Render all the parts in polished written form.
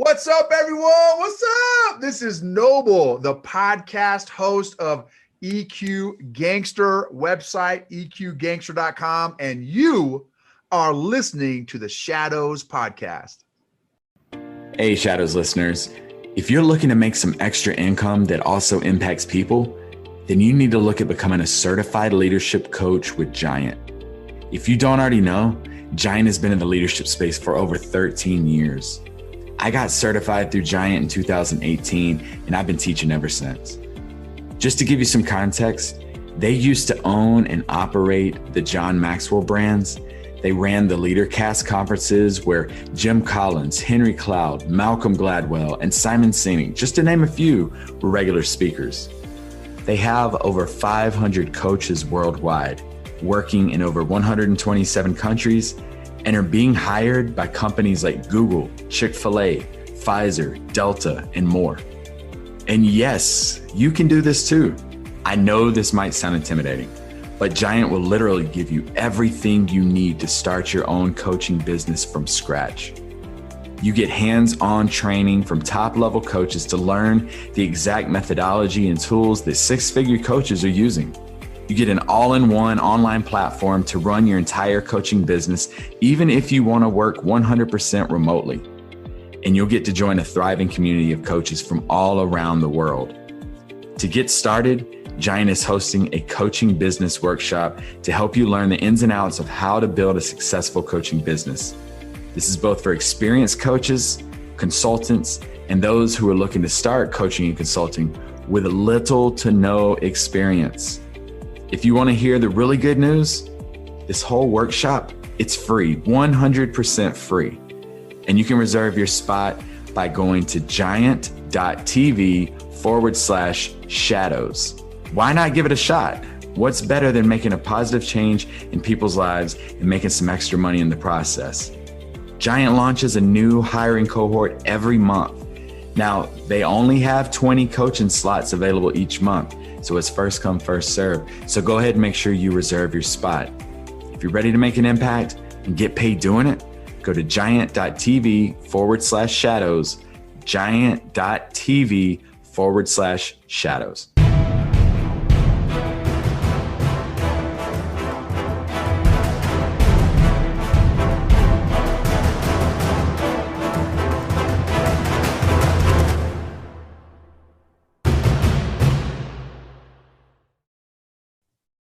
What's up, everyone? What's up? This is Noble, the podcast host of EQ Gangster website, eqgangster.com, and you are listening to the Shadows podcast. Hey, Shadows listeners. If you're looking to make some extra income that also impacts people, then you need to look at becoming a certified leadership coach with Giant. If you don't already know, Giant has been in the leadership space for over 13 years. I got certified through Giant in 2018, and I've been teaching ever since. Just to give you some context, they used to own and operate the John Maxwell brands. They ran the LeaderCast conferences where Jim Collins, Henry Cloud, Malcolm Gladwell, and Simon Sinek, just to name a few, were regular speakers. They have over 500 coaches worldwide, working in over 127 countries, and are being hired by companies like Google, Chick-fil-A, Pfizer, Delta, and more. And yes, you can do this too. I know this might sound intimidating, but Giant will literally give you everything you need to start your own coaching business from scratch. You get hands-on training from top-level coaches to learn the exact methodology and tools that six-figure coaches are using. You get an all-in-one online platform to run your entire coaching business, even if you want to work 100% remotely. And you'll get to join a thriving community of coaches from all around the world. To get started, Giant is hosting a coaching business workshop to help you learn the ins and outs of how to build a successful coaching business. This is both for experienced coaches, consultants, and those who are looking to start coaching and consulting with little to no experience. If you want to hear the really good news, this whole workshop, it's free, 100% free. And you can reserve your spot by going to giant.tv/shadows. Why not give it a shot? What's better than making a positive change in people's lives and making some extra money in the process? Giant launches a new hiring cohort every month. Now, they only have 20 coaching slots available each month, so it's first come, first serve. So go ahead and make sure you reserve your spot. If you're ready to make an impact and get paid doing it, go to giant.tv/shadows, giant.tv/shadows.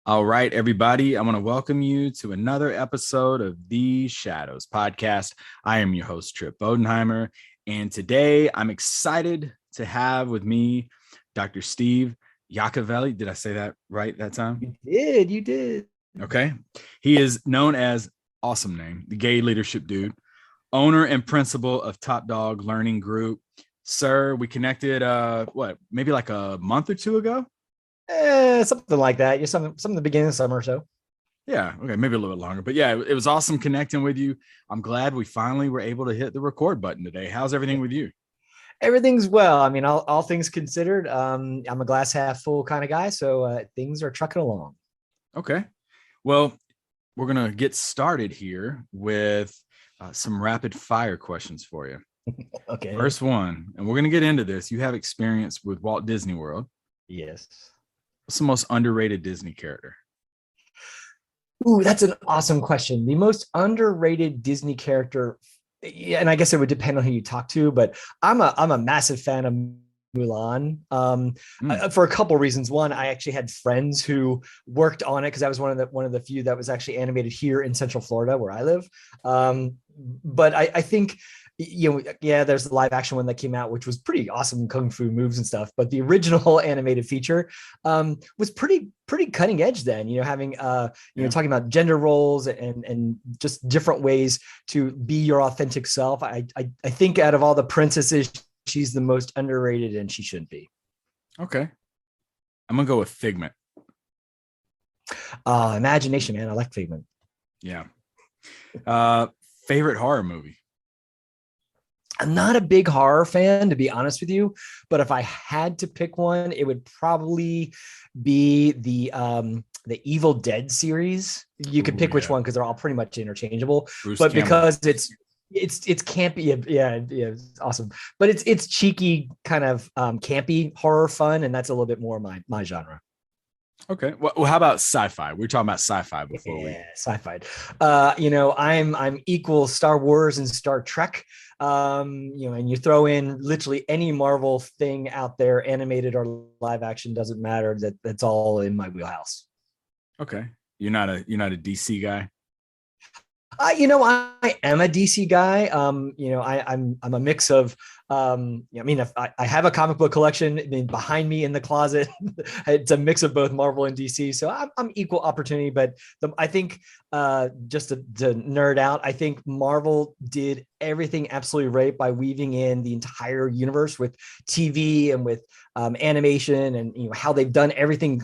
All right, everybody, I want to welcome you to another episode of The Shadows podcast. I am your host, Trip Bodenheimer, and today I'm excited to have with me Dr. Steve Yacovelli. Did I say that right that time? You did. Okay. He is known as, awesome name, the Gay Leadership Dude, owner and principal of TopDog Learning Group. Sir, we connected, maybe like a month or two ago? Something like that. Yeah, some the beginning of summer or so. Yeah, okay, maybe a little bit longer. But yeah, it was awesome connecting with you. I'm glad we finally were able to hit the record button today. How's everything with you? Everything's well. I mean, all things considered, I'm a glass half full kind of guy, so things are trucking along. Okay. Well, we're going to get started here with some rapid fire questions for you. Okay. First one, and we're going to get into this. You have experience with Walt Disney World. Yes. What's the most underrated Disney character? Ooh, that's an awesome question. The most underrated Disney character, and I guess it would depend on who you talk to, but I'm a massive fan of Mulan for a couple reasons. One, I actually had friends who worked on it because I was one of the few that was actually animated here in Central Florida where I live. But I think, there's the live action one that came out, which was pretty awesome, kung fu moves and stuff. But the original animated feature was pretty cutting edge then, having, talking about gender roles and just different ways to be your authentic self. I think out of all the princesses, she's the most underrated and she shouldn't be. Okay. I'm going to go with Figment. Imagination, man. I like Figment. Yeah. Favorite horror movie? I'm not a big horror fan, to be honest with you, but if I had to pick one, it would probably be the Evil Dead series. You could pick which one because they're all pretty much interchangeable. Bruce but Campbell. Because it's it's campy. Yeah, it's awesome. But it's cheeky, kind of campy horror fun, and that's a little bit more my genre. Okay. Well, how about sci-fi? We were talking about sci-fi before we. Sci-fi. I'm equal Star Wars and Star Trek. And you throw in literally any Marvel thing out there, animated or live action, doesn't matter. That's all in my wheelhouse. Okay. You're not a DC guy. I am a DC guy. I'm a mix of, if I have a comic book collection behind me in the closet. It's a mix of both Marvel and DC. So I'm equal opportunity, but I think just to nerd out, I think Marvel did everything absolutely right by weaving in the entire universe with TV and with animation, and how they've done everything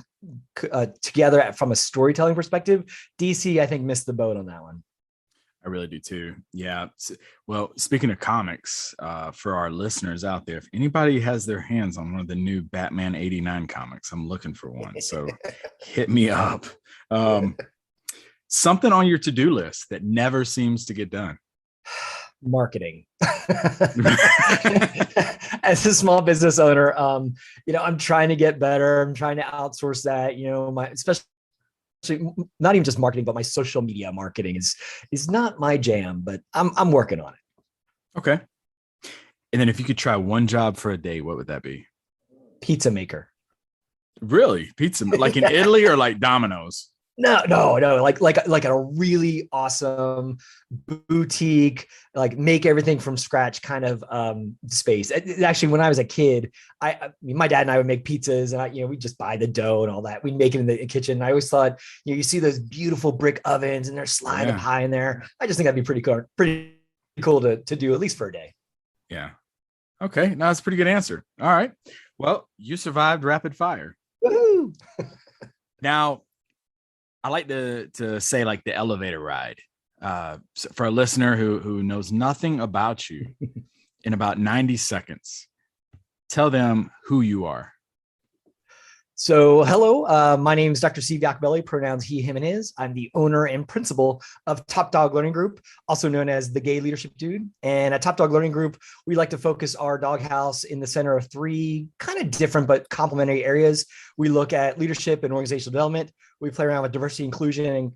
together from a storytelling perspective. DC, I think, missed the boat on that one. I really do too. Yeah. Well, speaking of comics, for our listeners out there, if anybody has their hands on one of the new Batman 89 comics, I'm looking for one. So hit me up. Something on your to-do list that never seems to get done. Marketing. As a small business owner, I'm trying to get better. I'm trying to outsource that, especially not even just marketing, but my social media marketing is not my jam, but I'm working on it. Okay. And then if you could try one job for a day, what would that be? Pizza maker. Really? Pizza, like in Italy or like Domino's? No, like a really awesome boutique, like make everything from scratch kind of space. Actually, when I was a kid, my dad and I would make pizzas, and we just buy the dough and all that. We'd make it in the kitchen. And I always thought, you see those beautiful brick ovens and there's slide of pie in there. I just think that'd be pretty cool to do at least for a day. Yeah. Okay. No, that's a pretty good answer. All right. Well, you survived rapid fire. Woohoo! Now, I like to say like the elevator ride. So for a listener who knows nothing about you, in about 90 seconds, tell them who you are. So, hello, my name is Dr. Steve Yacovelli, pronouns he, him, and his. I'm the owner and principal of TopDog Learning Group, also known as the Gay Leadership Dude. And at TopDog Learning Group, we like to focus our doghouse in the center of three kind of different but complementary areas. We look at leadership and organizational development. We play around with diversity, inclusion,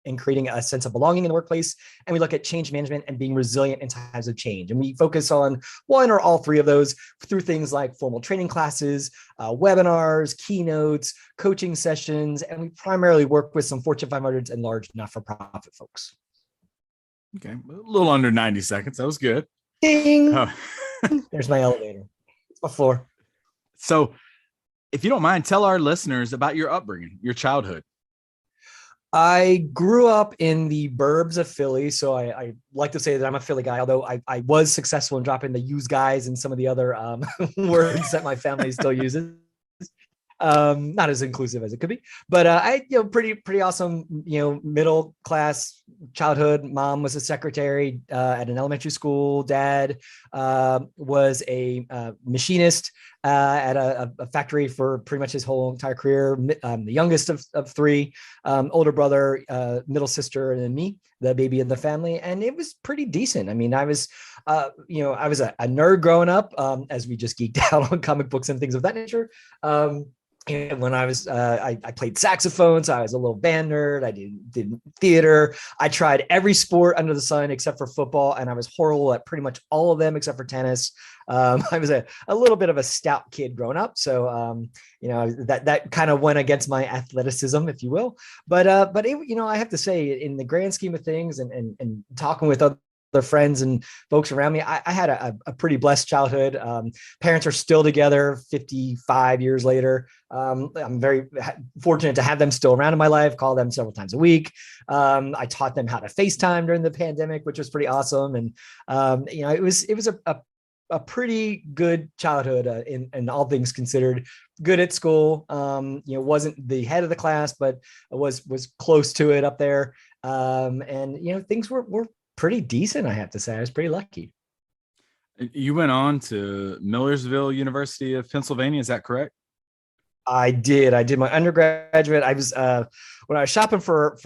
and creating a sense of belonging in the workplace. And we look at change management and being resilient in times of change. And we focus on one or all three of those through things like formal training classes, webinars, keynotes, coaching sessions. And we primarily work with some Fortune 500s and large not-for-profit folks. Okay, a little under 90 seconds. That was good. Ding! Oh. There's my elevator. It's my floor. So if you don't mind, tell our listeners about your upbringing, your childhood. I grew up in the burbs of Philly, so I like to say that I'm a Philly guy, although I was successful in dropping the "use guys" and some of the other words that my family still uses. Not as inclusive as it could be, but pretty awesome, middle class childhood. Mom was a secretary at an elementary school. Dad was a machinist at a factory for pretty much his whole entire career. The youngest of three, older brother, middle sister, and then me, the baby of the family. And it was pretty decent. I mean, I was a nerd growing up, as we just geeked out on comic books and things of that nature. And when I was, I played saxophone, so I was a little band nerd. I did theater. I tried every sport under the sun except for football, and I was horrible at pretty much all of them except for tennis. I was a little bit of a stout kid growing up, so that kind of went against my athleticism, if you will. But it, I have to say, in the grand scheme of things, and talking with other friends and folks around me, I had a pretty blessed childhood. Parents are still together 55 years later. I'm very fortunate to have them still around in my life, call them several times a week. I taught them how to FaceTime during the pandemic, which was pretty awesome. And, it was a pretty good childhood in all things considered. Good at school, wasn't the head of the class, but was close to it up there. And things were pretty decent, I have to say. I was pretty lucky. You went on to Millersville University of Pennsylvania, is that correct? I did my undergraduate. I was when I was shopping for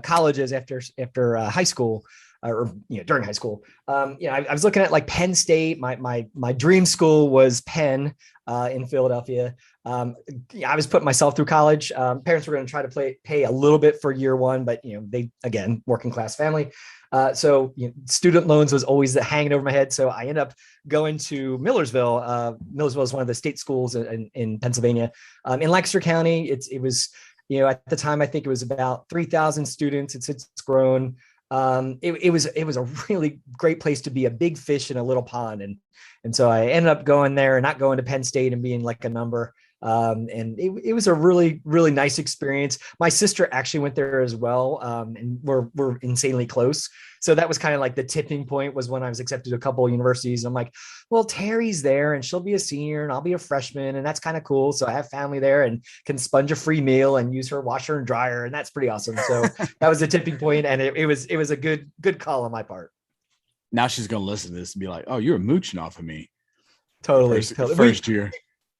colleges after high school. or during high school. I was looking at like Penn State. My dream school was Penn in Philadelphia. I was putting myself through college. Parents were going to try to pay a little bit for year one, but they, again, working class family. So student loans was always hanging over my head. So I ended up going to Millersville. Millersville is one of the state schools in Pennsylvania. In Lancaster County, it was, at the time, I think it was about 3,000 students. It's grown. It was a really great place to be, a big fish in a little pond. And so I ended up going there and not going to Penn State and being like a number. And it was a really, really nice experience. My sister actually went there as well. And we're insanely close. So that was kind of like the tipping point, was when I was accepted to a couple of universities. And I'm like, well, Terry's there and she'll be a senior and I'll be a freshman. And that's kind of cool. So I have family there and can sponge a free meal and use her washer and dryer. And that's pretty awesome. So that was the tipping point. And it was a good call on my part. Now she's going to listen to this and be like, oh, you're mooching off of me. Totally. First year.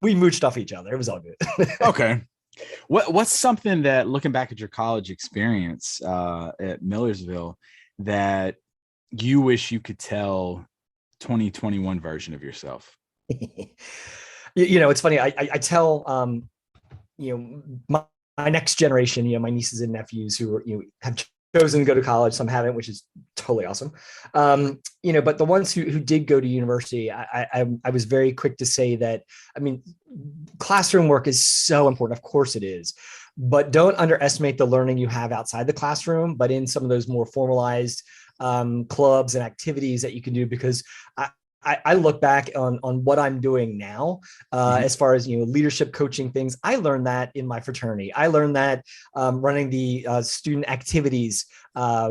We mooched off each other. It was all good. Okay. What's something that, looking back at your college experience at Millersville, that you wish you could tell 2021 version of yourself? It's funny. I tell, my next generation, my nieces and nephews who have chosen to go to college, some haven't, which is totally awesome. But the ones who did go to university, I was very quick to say that, classroom work is so important. Of course it is, but don't underestimate the learning you have outside the classroom, but in some of those more formalized clubs and activities that you can do, because I look back on what I'm doing now, as far as, leadership coaching things. I learned that in my fraternity. I learned that running the student activities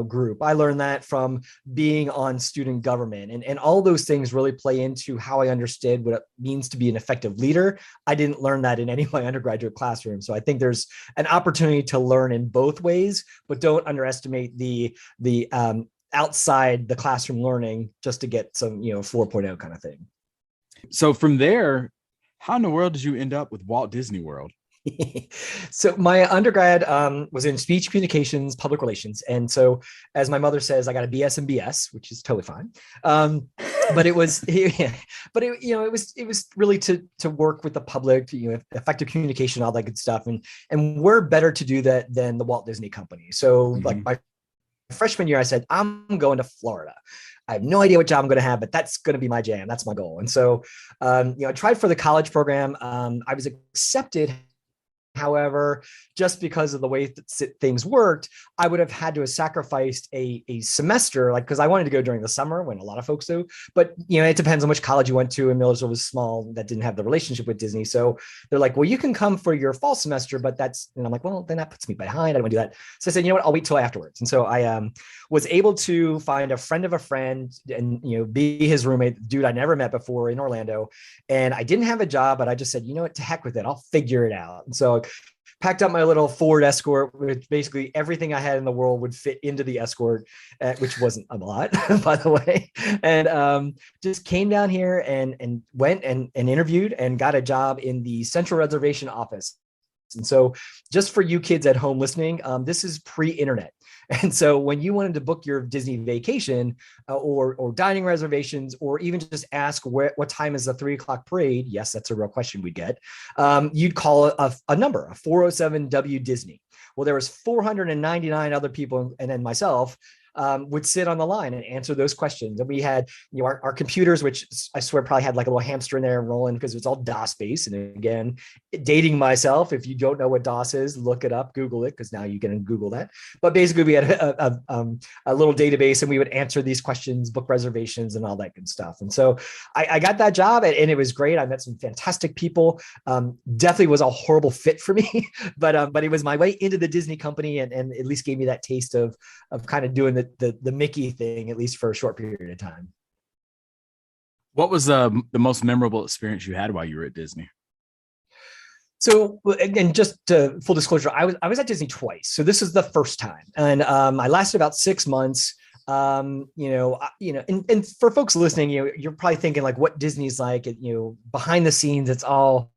group. I learned that from being on student government, and all those things really play into how I understood what it means to be an effective leader. I didn't learn that in any of my undergraduate classroom. So I think there's an opportunity to learn in both ways, but don't underestimate the outside the classroom learning just to get some, 4.0 kind of thing. So from there, how in the world did you end up with Walt Disney World? So my undergrad was in speech communications, public relations. And so, as my mother says, I got a BS in BS, which is totally fine. But it was, it was really to work with the public, effective communication, all that good stuff. And we're better to do that than the Walt Disney Company. So like my freshman year, I said, I'm going to Florida. I have no idea what job I'm going to have, but that's going to be my jam. That's my goal. And so, I tried for the college program. I was accepted. However, just because of the way that things worked, I would have had to have sacrificed a semester, because I wanted to go during the summer when a lot of folks do. But, it depends on which college you went to. And Millersville was small, that didn't have the relationship with Disney. So they're like, well, you can come for your fall semester, but and I'm like, well, then that puts me behind. I don't want to do that. So I said, you know what, I'll wait till afterwards. And so I was able to find a friend of a friend and, be his roommate, dude I never met before, in Orlando. And I didn't have a job, but I just said, you know what, to heck with it. I'll figure it out. And so packed up my little Ford Escort, which basically everything I had in the world would fit into the Escort, which wasn't a lot, by the way. And just came down here and went and interviewed and got a job in the Central Reservation office. And so just for you kids at home listening, this is pre-internet. And so when you wanted to book your Disney vacation or dining reservations, or even just ask what time is the 3:00 parade, yes, that's a real question we'd get, you'd call a number, a 407 W Disney. Well, there was 499 other people, and then myself, would sit on the line and answer those questions. And we had, our computers, which I swear probably had like a little hamster in there rolling, because it was all DOS based. And again, dating myself, if you don't know what DOS is, look it up, Google it, because now you can Google that. But basically we had a little database, and we would answer these questions, book reservations, and all that good stuff. And so I got that job, and it was great. I met some fantastic people. Definitely was a horrible fit for me, but it was my way into the Disney company, and at least gave me that taste of kind of doing the Mickey thing, at least for a short period of time. What was the most memorable experience you had while you were at Disney? So, again, just to full disclosure, I was at Disney twice. So this is the first time, and I lasted about 6 months. And for folks listening, you're probably thinking like what Disney's like. Behind the scenes, it's all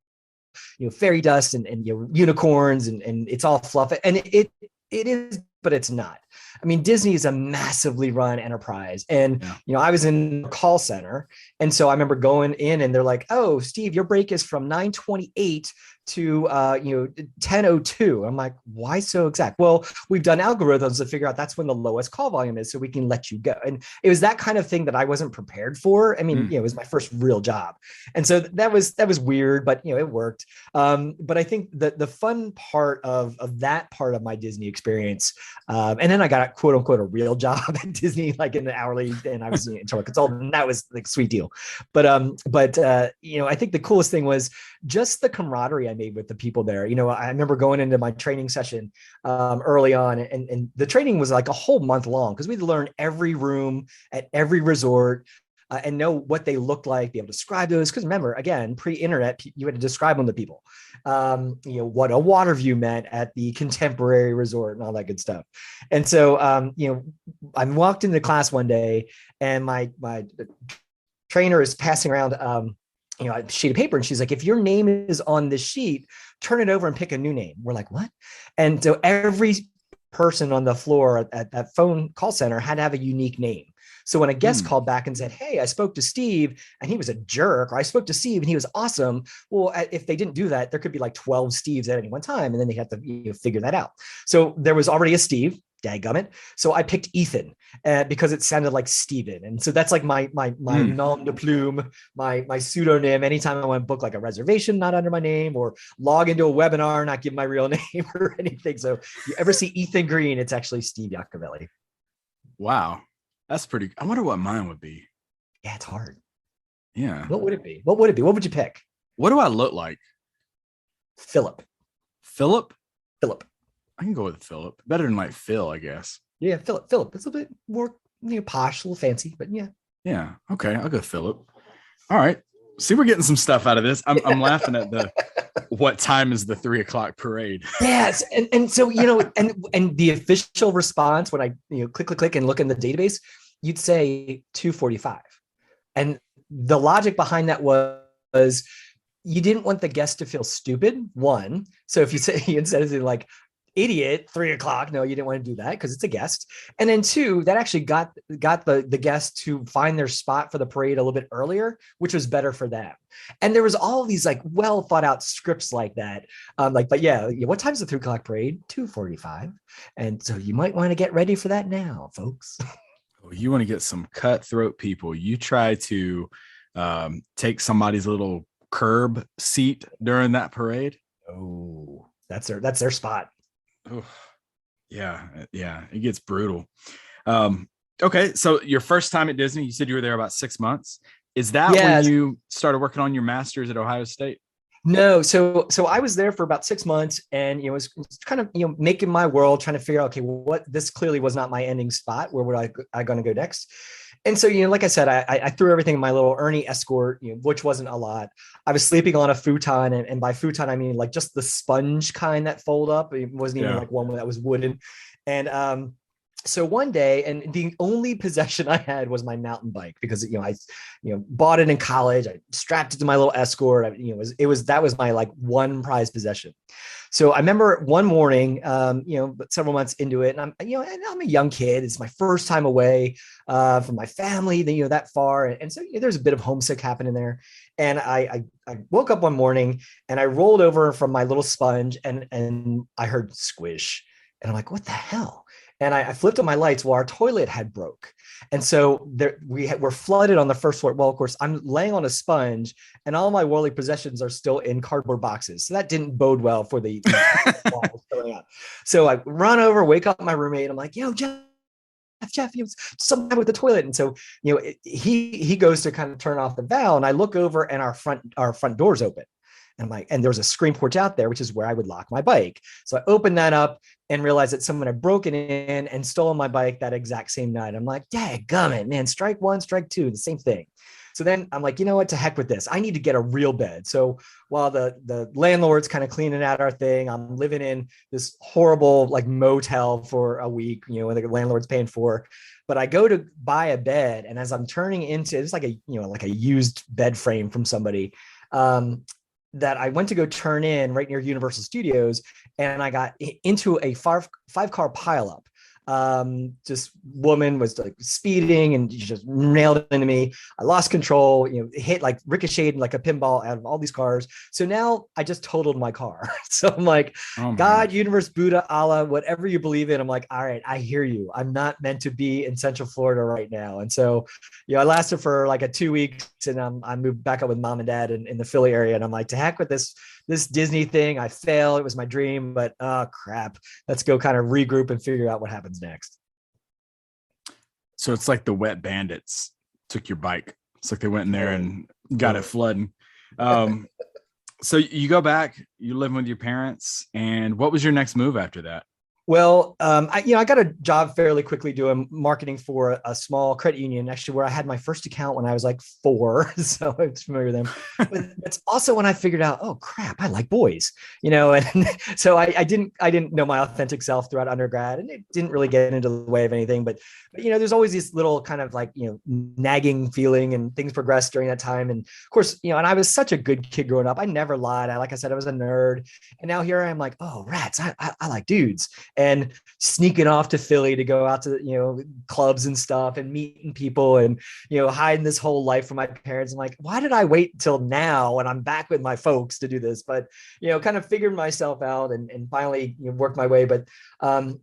fairy dust and unicorns and it's all fluff, and it is but it's not. I mean, Disney is a massively run enterprise. And, Yeah. I was in a call center. And so I remember going in and they're like, oh, Steve, your break is from 9:28 to 10:02. I'm like, why so exact? Well, we've done algorithms to figure out that's when the lowest call volume is, so we can let you go. And it was that kind of thing that I wasn't prepared for. I mean, it was my first real job. And so that was weird, but it worked. But I think that the fun part of that part of my Disney experience, and then I got quote unquote a real job at Disney, like in the hourly, and I was internal consultant, and that was like a sweet deal. But I think the coolest thing was just the camaraderie I made with the people there. I remember going into my training session early on, and the training was like a whole month long because we had to learn every room at every resort. And know what they looked like, be able to describe those. Because remember, again, pre-internet, you had to describe them to people. What a water view meant at the Contemporary Resort and all that good stuff. And so, I walked into class one day, and my trainer is passing around, a sheet of paper, and she's like, "If your name is on this sheet, turn it over and pick a new name." We're like, "What?" And so every person on the floor at that phone call center had to have a unique name. So when a guest called back and said, "Hey, I spoke to Steve and he was a jerk," or "I spoke to Steve and he was awesome," well, if they didn't do that, there could be like 12 Steves at any one time, and then they had to figure that out. So there was already a Steve, dadgummit. So I picked Ethan because it sounded like Steven. And so that's like my nom de plume, my pseudonym. Anytime I want to book like a reservation, not under my name, or log into a webinar, not give my real name or anything. So if you ever see Ethan Green, it's actually Steve Yacovelli. Wow. That's pretty. I wonder what mine would be. Yeah, it's hard. Yeah. What would it be? What would you pick? What do I look like? Philip. Philip? Philip. I can go with Philip. Better than like Phil, I guess. Yeah, Philip. It's a bit more posh, a little fancy, but yeah. Yeah. Okay. I'll go Philip. All right. See, we're getting some stuff out of this. I'm laughing at what time is the 3:00 parade? Yes. And so, and the official response when I, click and look in the database, you'd say 2:45. And the logic behind that was you didn't want the guest to feel stupid. One. So if you say, instead of saying like, "Idiot, 3:00," no, you didn't want to do that because it's a guest. And then two, that actually got the guests to find their spot for the parade a little bit earlier, which was better for them. And there was all these like well thought out scripts like that. But yeah, what time's the 3:00 parade? 2:45. And so you might want to get ready for that now, folks. You want to get some cutthroat people. You try to take somebody's little curb seat during that parade. Oh, that's their spot. Oh, yeah, it gets brutal. Okay, so your first time at Disney, you said you were there about 6 months. Is that when you started working on your master's at Ohio State? No, so I was there for about 6 months, and it was kind of making my world, trying to figure out, okay, this clearly was not my ending spot. Where would I going to go next? And so, like I said, I threw everything in my little Ernie Escort, which wasn't a lot. I was sleeping on a futon, and by futon, I mean like just the sponge kind that fold up. It wasn't even like one that was wooden. And so one day, and the only possession I had was my mountain bike because I bought it in college. I strapped it to my little Escort. That was my like one prized possession. So I remember one morning, but several months into it, and I'm a young kid. It's my first time away from my family, that far. And so there's a bit of homesick happening there. And I woke up one morning and I rolled over from my little sponge and I heard squish. And I'm like, what the hell? And I flipped on my lights. Well, our toilet had broke. And so we're flooded on the first floor. Well, of course, I'm laying on a sponge and all my worldly possessions are still in cardboard boxes. So that didn't bode well for the filling out. So I run over, wake up my roommate. I'm like, Jeff, something with the toilet. And so, he goes to kind of turn off the valve, and I look over and our front door's open. And I'm like, and there was a screen porch out there, which is where I would lock my bike. So I opened that up and realized that someone had broken in and stolen my bike that exact same night. I'm like, dadgummit, man, strike one, strike two, the same thing. So then I'm like, you know what, to heck with this. I need to get a real bed. So while the landlord's kind of cleaning out our thing, I'm living in this horrible like motel for a week, when the landlord's paying for. But I go to buy a bed, and as I'm turning into, it's like a used bed frame from somebody, that I went to go turn in right near Universal Studios, and I got into a five car pileup. This woman was like speeding and she just nailed into me. I lost control, hit like ricocheted like a pinball out of all these cars. So now I just totaled my car. So I'm like, Oh my God, gosh. universe, Buddha, Allah, whatever you believe in. I'm like, all right, I hear you. I'm not meant to be in Central Florida right now. And so, I lasted for like 2 weeks, and I moved back up with mom and dad in the Philly area. And I'm like, to heck with this Disney thing. I failed. It was my dream, but crap. Let's go kind of regroup and figure out what happens next. So it's like the wet bandits took your bike. It's like they went in there and got it flooding. So you go back, you live with your parents, and what was your next move after that? Well, I got a job fairly quickly doing marketing for a small credit union, actually, where I had my first account when I was like 4. So I'm familiar with them. But it's also when I figured out, oh crap, I like boys, and so I didn't know my authentic self throughout undergrad, and it didn't really get into the way of anything. But there's always this little kind of like, nagging feeling, and things progressed during that time. And of course, and I was such a good kid growing up. I never lied. Like I said, I was a nerd. And now here I am like, oh, rats, I like dudes. And sneaking off to Philly to go out to, clubs and stuff and meeting people and, hiding this whole life from my parents. I'm like, why did I wait till now when I'm back with my folks to do this? But, kind of figured myself out and finally worked my way. But then,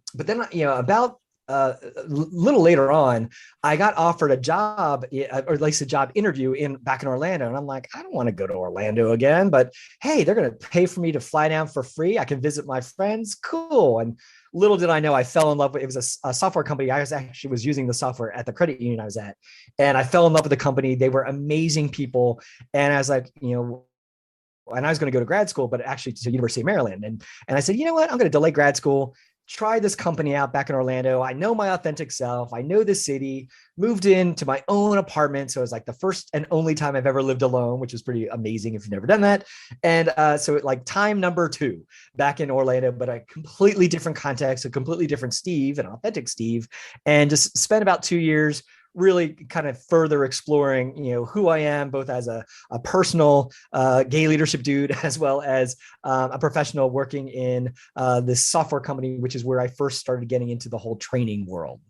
about a little later on, I got offered a job, or at least a job interview back in Orlando. And I'm like, I don't want to go to Orlando again, but hey, they're going to pay for me to fly down for free. I can visit my friends. Cool. And little did I know, I fell in love with, it was a software company. I was using the software at the credit union I was at, and I fell in love with the company. They were amazing people. And I was like, and I was going to go to grad school, but actually to University of Maryland. And I said, you know what, I'm going to delay grad school, try this company out back in Orlando. I know my authentic self. I know the city, moved into my own apartment. So it was like the first and only time I've ever lived alone, which is pretty amazing if you've never done that. And so like time number 2 back in Orlando, but a completely different context, a completely different Steve, an authentic Steve, and just spent about 2 years really kind of further exploring, who I am, both as a personal gay leadership dude, as well as a professional working in this software company, which is where I first started getting into the whole training world.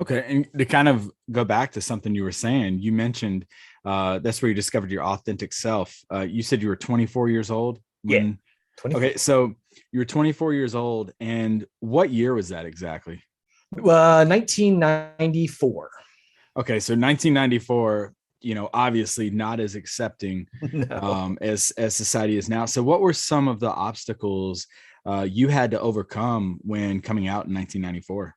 Okay. And to kind of go back to something you were saying, you mentioned that's where you discovered your authentic self. You said you were 24 years old. Yeah. 24. Okay. So you were 24 years old. And what year was that exactly? 1994. Okay, so 1994, obviously not as accepting No. as society is now. So what were some of the obstacles you had to overcome when coming out in 1994?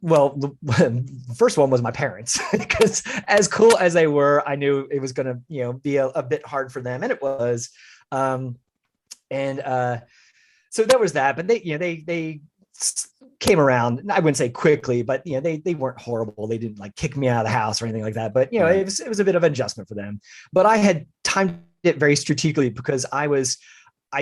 Well, the first one was my parents, because as cool as they were, I knew it was going to, be a bit hard for them, and it was. So there was that, but they came around. I wouldn't say quickly, but they weren't horrible. They didn't like kick me out of the house or anything like that. But Right. it was a bit of an adjustment for them. But I had timed it very strategically, because I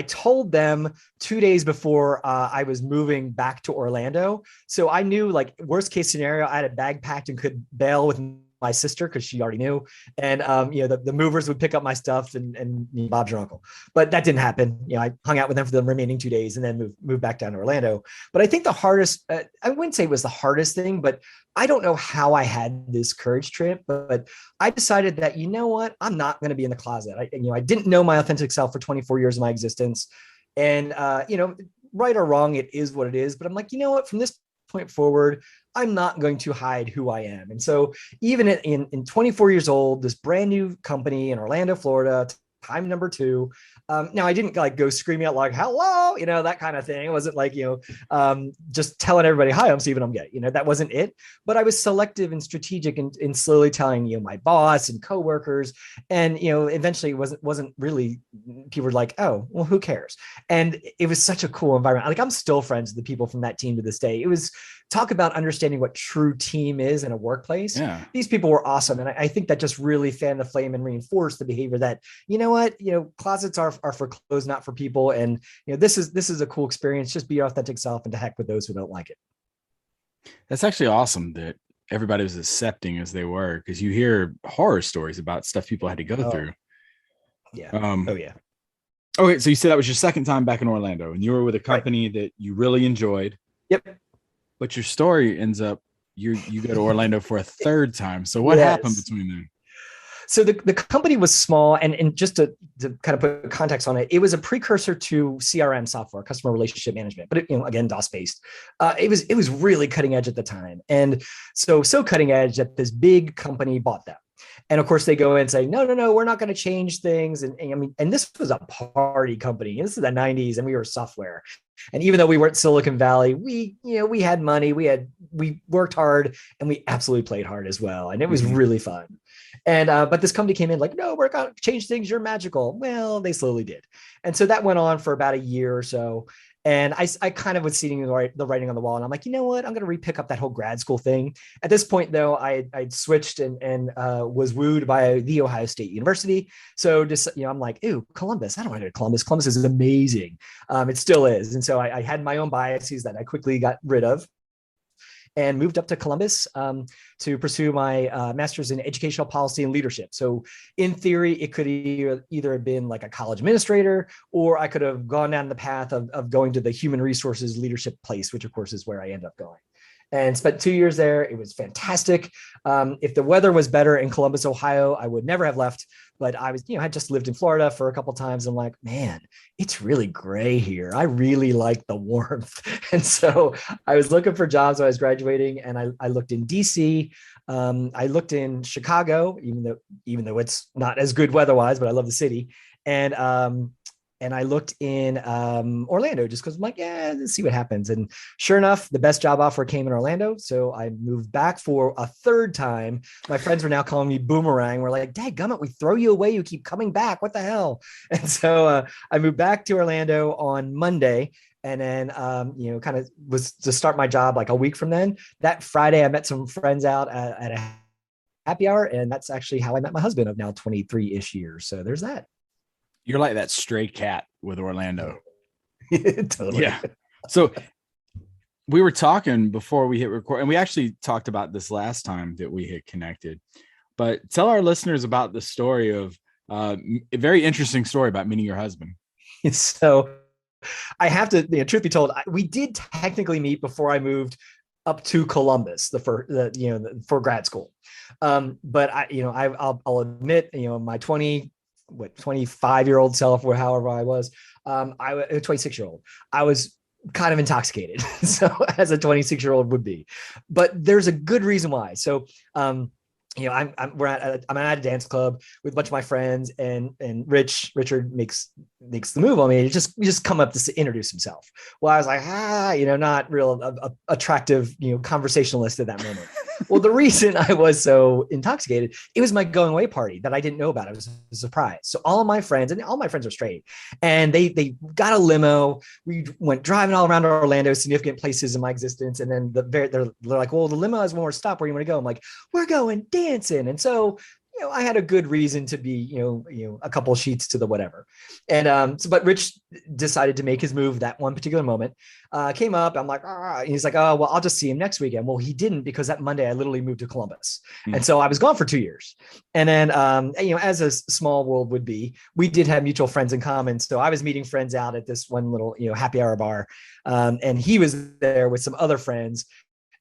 told them 2 days before I was moving back to Orlando. So I knew, like, worst case scenario, I had a bag packed and could bail with my sister, because she already knew. And, the movers would pick up my stuff and Bob's your uncle. But that didn't happen. I hung out with them for the remaining 2 days and then moved back down to Orlando. But I think the hardest, I wouldn't say it was the hardest thing, but I don't know how I had this courage trip, but I decided that, what, I'm not going to be in the closet. I didn't know my authentic self for 24 years of my existence. And, right or wrong, it is what it is. But I'm like, what, from this point forward, I'm not going to hide who I am. And so even in 24 years old, this brand new company in Orlando, Florida, time number 2. Now I didn't like go screaming out like, hello, that kind of thing. It wasn't like, just telling everybody, hi, I'm Steven, I'm gay. That wasn't it. But I was selective and strategic in slowly telling, my boss and coworkers. And, eventually it wasn't really, people were like, oh, well, who cares? And it was such a cool environment. Like, I'm still friends with the people from that team to this day. It was, talk about understanding what true team is in a workplace. Yeah. These people were awesome. And I think that just really fanned the flame and reinforced the behavior that, what, closets are for clothes, not for people. And, this is a cool experience. Just be your authentic self, and to heck with those who don't like it. That's actually awesome that everybody was accepting as they were, because you hear horror stories about stuff people had to go through. Yeah. Oh yeah. Okay, so you said that was your second time back in Orlando, and you were with a company that you really enjoyed. Yep. But your story ends up you go to Orlando for a third time. So what happened Yes. between them? So the company was small, and just to kind of put context on it, it was a precursor to CRM software, customer relationship management, but again, DOS based. It was really cutting edge at the time, and so cutting edge that this big company bought them. And of course, they go in and say, no, we're not going to change things. And I mean, and this was a party company. This is the '90s, and we were software. And even though we weren't Silicon Valley, we had money, we worked hard, and we absolutely played hard as well. And it was really fun. And but this company came in like, no, we're going to change things. You're magical. Well, they slowly did. And so that went on for about a year or so. And I kind of was seeing the writing on the wall, and I'm like, you know what? I'm going to re-pick up that whole grad school thing. At this point, though, I'd switched and was wooed by the Ohio State University. So just, I'm like, ooh, Columbus. I don't want to go to Columbus. Columbus is amazing. It still is. And so I had my own biases that I quickly got rid of, and moved up to Columbus to pursue my master's in educational policy and leadership. So in theory, it could either have been like a college administrator, or I could have gone down the path of going to the human resources leadership place, which of course is where I ended up going. And spent 2 years there. It was fantastic. If the weather was better in Columbus, Ohio, I would never have left. But I was, I just lived in Florida for a couple of times. I'm like, man, it's really gray here. I really like the warmth. And so I was looking for jobs when I was graduating, and I looked in DC. I looked in Chicago, even though it's not as good weather-wise, but I love the city. And I looked in Orlando just because I'm like, yeah, let's see what happens. And sure enough, the best job offer came in Orlando. So I moved back for a third time. My friends were now calling me Boomerang. We're like, dadgummit, we throw you away. You keep coming back. What the hell? And so I moved back to Orlando on Monday. And then, kind of was to start my job like a week from then. That Friday, I met some friends out at a happy hour. And that's actually how I met my husband of now 23-ish years. So there's that. You're like that stray cat with Orlando. Totally. Yeah. So we were talking before we hit record, and we actually talked about this last time that we had connected, but tell our listeners about the story of a very interesting story about meeting your husband. So I have to, truth be told, we did technically meet before I moved up to Columbus, for grad school. But I'll admit, my 25-year-old self, or however I was, a 26-year-old, I was kind of intoxicated. So as a 26-year-old would be, but there's a good reason why. So, I'm at a dance club with a bunch of my friends, and Richard makes the move on me. He just come up to introduce himself. Well, I was like, not real attractive, conversationalist at that moment. Well, the reason I was so intoxicated, it was my going away party that I didn't know about. It was a surprise. So all my friends are straight, and they got a limo. We went driving all around Orlando, significant places in my existence. And then they're like, well, the limo has one more stop. Where you want to go? I'm like, we're going dancing. And so, I had a good reason to be, a couple of sheets to the whatever. And but Rich decided to make his move that one particular moment. Came up, I'm like, he's like, oh, well, I'll just see him next weekend. Well, he didn't, because that Monday I literally moved to Columbus. And so I was gone for 2 years. And then, as a small world would be, we did have mutual friends in common. So I was meeting friends out at this one little, happy hour bar. And he was there with some other friends.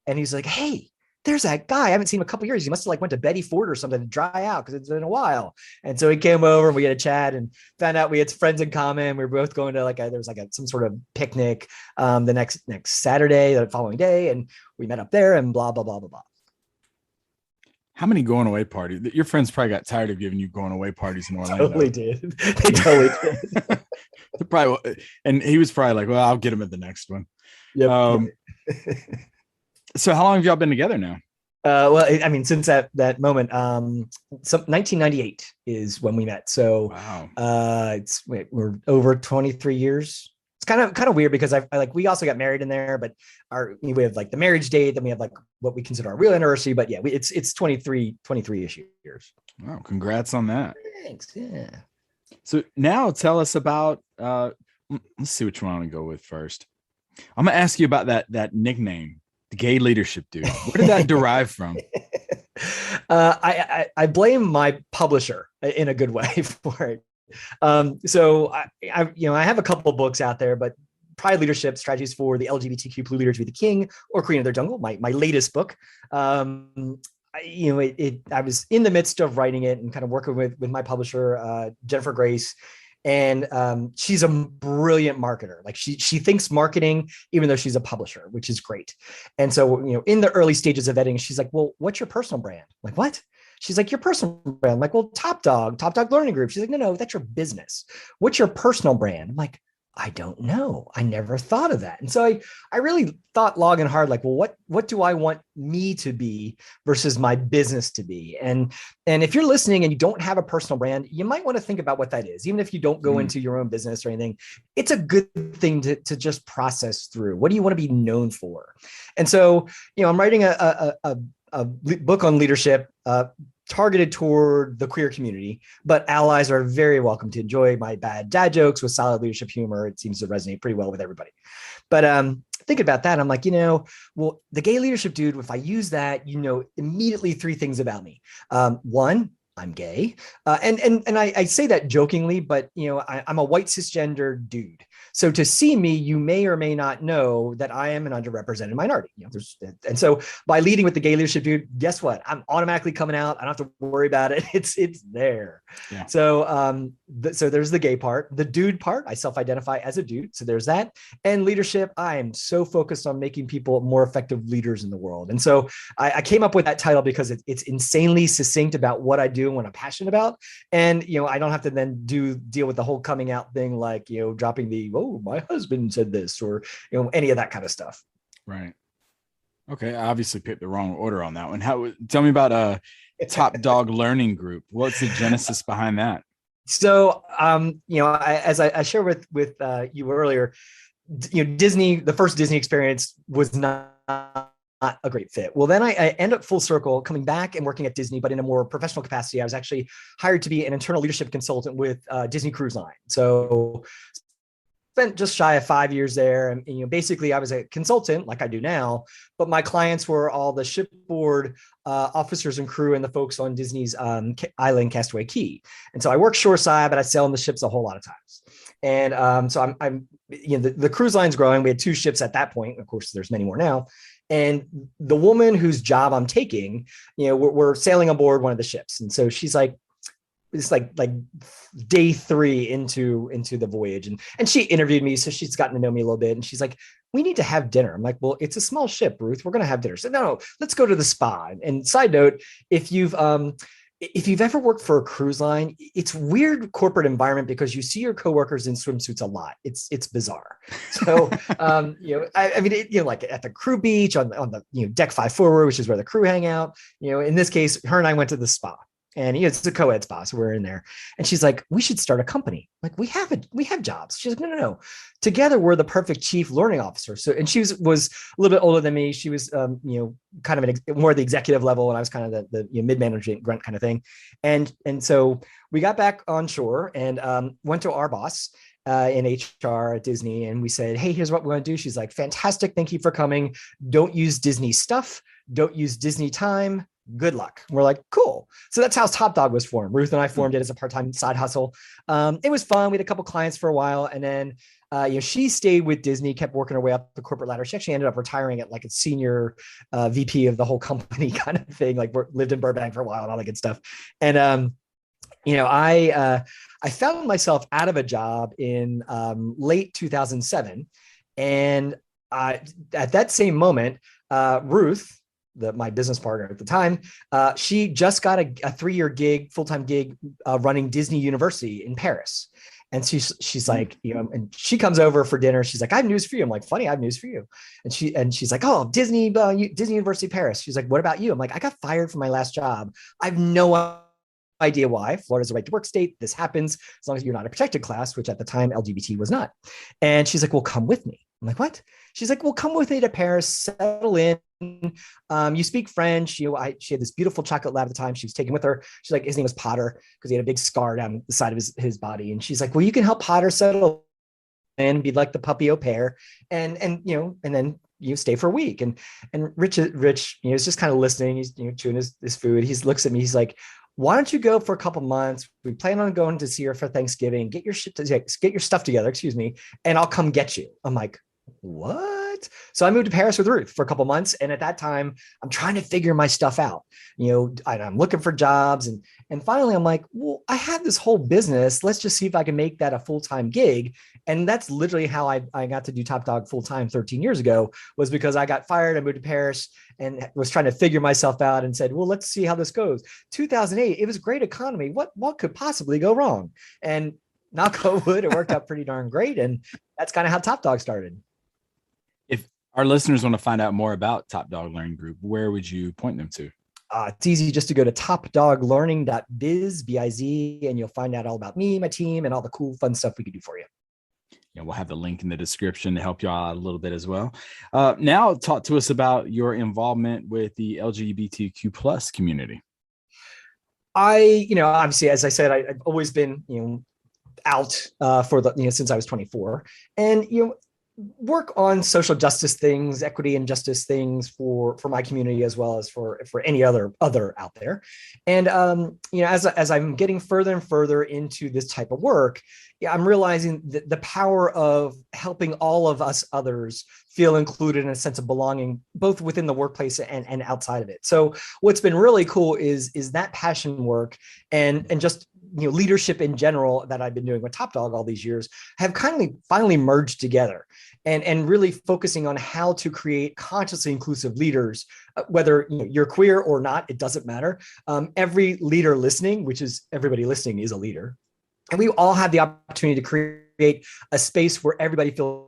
And he's like, hey, there's that guy. I haven't seen him in a couple of years. He must have went to Betty Ford or something to dry out, because it's been a while. And so he came over and we had a chat and found out we had friends in common. We were both going to there was some sort of picnic the next Saturday, the following day. And we met up there and blah, blah, blah, blah, blah. How many going away parties? Your friends probably got tired of giving you going away parties in Orlando. Totally did. They totally did. And he was probably like, well, I'll get him at the next one. Yep. So how long have y'all been together now? Since that moment, 1998 is when we met. So wow. We're over 23 years. It's kind of weird, because we also got married in there, but we have the marriage date, then we have what we consider our real anniversary. But yeah, it's 23-ish years. Wow, congrats on that. Thanks. Yeah. So now tell us about. Let's see which one I want to go with first. I'm gonna ask you about that nickname, the gay leadership dude. Where did that derive from? I blame my publisher in a good way for it. So I have a couple of books out there, but Pride Leadership Strategies for the LGBTQ Blue Leader to be the King or Queen of their Jungle, my latest book. I was in the midst of writing it and kind of working with my publisher, Jennifer Grace. And she's a brilliant marketer. Like she thinks marketing, even though she's a publisher, which is great. And so, in the early stages of editing, she's like, well, what's your personal brand? I'm like, what? She's like, your personal brand. I'm like, well, TopDog Learning Group. She's like, no, that's your business. What's your personal brand? I'm like, I don't know. I never thought of that. And so I really thought long and hard, like, well, what do I want me to be versus my business to be? And if you're listening and you don't have a personal brand, you might want to think about what that is. Even if you don't go into your own business or anything, it's a good thing to just process through. What do you want to be known for? And so, I'm writing a book on leadership, targeted toward the queer community, but allies are very welcome to enjoy my bad dad jokes with solid leadership humor. It seems to resonate pretty well with everybody. But thinking about that, I'm like, well, the gay leadership dude, if I use that, immediately three things about me. One, I'm gay. And I say that jokingly, but I'm a white cisgender dude. So to see me, you may or may not know that I am an underrepresented minority. And so by leading with the gay leadership dude, guess what? I'm automatically coming out. I don't have to worry about it. It's there. Yeah. So so there's the gay part. The dude part, I self-identify as a dude. So there's that. And leadership, I am so focused on making people more effective leaders in the world. And so I came up with that title because it's insanely succinct about what I do and what I'm passionate about. And I don't have to then deal with the whole coming out thing, like dropping the my husband said this, or any of that kind of stuff. Right. Okay. I obviously picked the wrong order on that one. Tell me about TopDog Learning Group. What's the genesis behind that? So as I shared with you earlier, Disney, the first Disney experience was not a great fit. Well, then I end up full circle coming back and working at Disney, but in a more professional capacity. I was actually hired to be an internal leadership consultant with Disney Cruise Line. So spent just shy of 5 years there. And basically I was a consultant like I do now, but my clients were all the shipboard officers and crew and the folks on Disney's island Castaway Cay. And so I work shoreside, but I sail on the ships a whole lot of times. And so I'm the cruise line's growing. We had 2 ships at that point. Of course, there's many more now. And the woman whose job I'm taking, we're sailing aboard one of the ships. And so she's like, it's like day 3 into the voyage. And she interviewed me. So she's gotten to know me a little bit. And she's like, we need to have dinner. I'm like, well, it's a small ship, Ruth. We're going to have dinner. So no, let's go to the spa. And side note, if you've ever worked for a cruise line, it's weird corporate environment because you see your coworkers in swimsuits a lot. It's bizarre. So, like at the crew beach on the, deck 5 forward, which is where the crew hang out, in this case, her and I went to the spa. And it's a co-ed spa, so we're in there. And she's like, we should start a company. Like, we have jobs. She's like, no. Together, we're the perfect chief learning officer. So, and she was a little bit older than me. She was, kind of more the executive level, and I was kind of the mid-management grunt kind of thing. And so we got back on shore and went to our boss in HR at Disney. And we said, hey, here's what we want to do. She's like, fantastic. Thank you for coming. Don't use Disney stuff. Don't use Disney time. Good luck. We're like, cool. So that's how TopDog was formed. Ruth and I formed it as a part-time side hustle. It was fun. We had a couple clients for a while. And then, she stayed with Disney, kept working her way up the corporate ladder. She actually ended up retiring at like a senior VP of the whole company kind of thing, like lived in Burbank for a while and all that good stuff. And, I found myself out of a job in late 2007. And at that same moment, Ruth, my business partner at the time, she just got a 3-year gig, full-time gig, running Disney University in Paris. And she's like, and she comes over for dinner. She's like, I have news for you. I'm like, funny, I have news for you. And she's like, oh, Disney University Paris. She's like, what about you? I'm like, I got fired from my last job. I have no idea why. Florida's a right to work state. This happens as long as you're not a protected class, which at the time LGBT was not. And she's like, well, come with me. I'm like, what? She's like, well, come with me to Paris, settle in. You speak French. She had this beautiful chocolate lab at the time. She was taken with her. She's like, his name was Potter because he had a big scar down the side of his body. And she's like, well, you can help Potter settle in, be like the puppy au pair, and then you stay for a week. And Rich, is just kind of listening. He's chewing his food. He looks at me. He's like, why don't you go for a couple months? We plan on going to see her for Thanksgiving. Get your stuff together, excuse me, and I'll come get you. I'm like, what? So I moved to Paris with Ruth for a couple months. And at that time, I'm trying to figure my stuff out. I'm looking for jobs. And finally, I'm like, well, I have this whole business. Let's just see if I can make that a full-time gig. And that's literally how I got to do TopDog full-time 13 years ago, was because I got fired. I moved to Paris and was trying to figure myself out and said, well, let's see how this goes. 2008, it was a great economy. What could possibly go wrong? And knock on wood, it worked out pretty darn great. And that's kind of how TopDog started. If our listeners want to find out more about TopDog Learning Group, where would you point them to? It's easy just to go to topdoglearning.biz, B-I-Z, and you'll find out all about me, my team, and all the cool, fun stuff we can do for you. Yeah, we'll have the link in the description to help you all out a little bit as well. Now talk to us about your involvement with the LGBTQ plus community. Obviously, as I said, I've always been, out since I was 24, and, work on social justice things, equity and justice things for my community, as well as for any other out there. And, as I'm getting further and further into this type of work, I'm realizing that the power of helping all of us others feel included in a sense of belonging, both within the workplace and outside of it. So what's been really cool is that passion work and just leadership in general that I've been doing with TopDog all these years have finally merged together, and really focusing on how to create consciously inclusive leaders, whether you're queer or not, it doesn't matter. Every leader listening, which is everybody listening, is a leader. And we all have the opportunity to create a space where everybody feels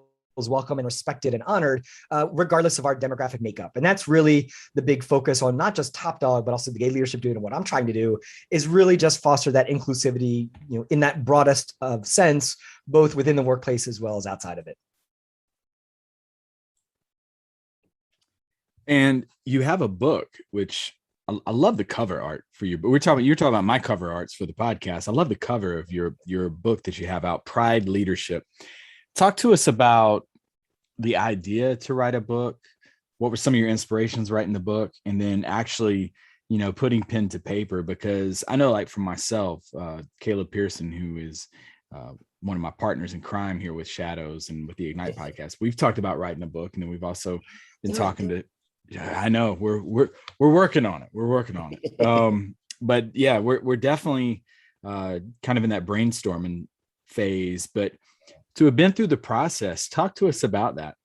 welcome and respected and honored, regardless of our demographic makeup. And that's really the big focus on not just TopDog, but also the Gay Leadership Dude. And what I'm trying to do is really just foster that inclusivity, in that broadest of sense, both within the workplace as well as outside of it. And you have a book, which I love the cover art for you, but you're talking about my cover arts for the podcast. I love the cover of your book that you have out, Pride Leadership. Talk to us about the idea to write a book. What were some of your inspirations writing the book, and then actually, putting pen to paper? Because I know, like for myself, Caleb Pearson, who is one of my partners in crime here with Shadows and with the Ignite podcast, we've talked about writing a book, and then we've also been talking to. I know we're working on it. We're working on it. But yeah, we're definitely kind of in that brainstorming phase. But to have been through the process, talk to us about that.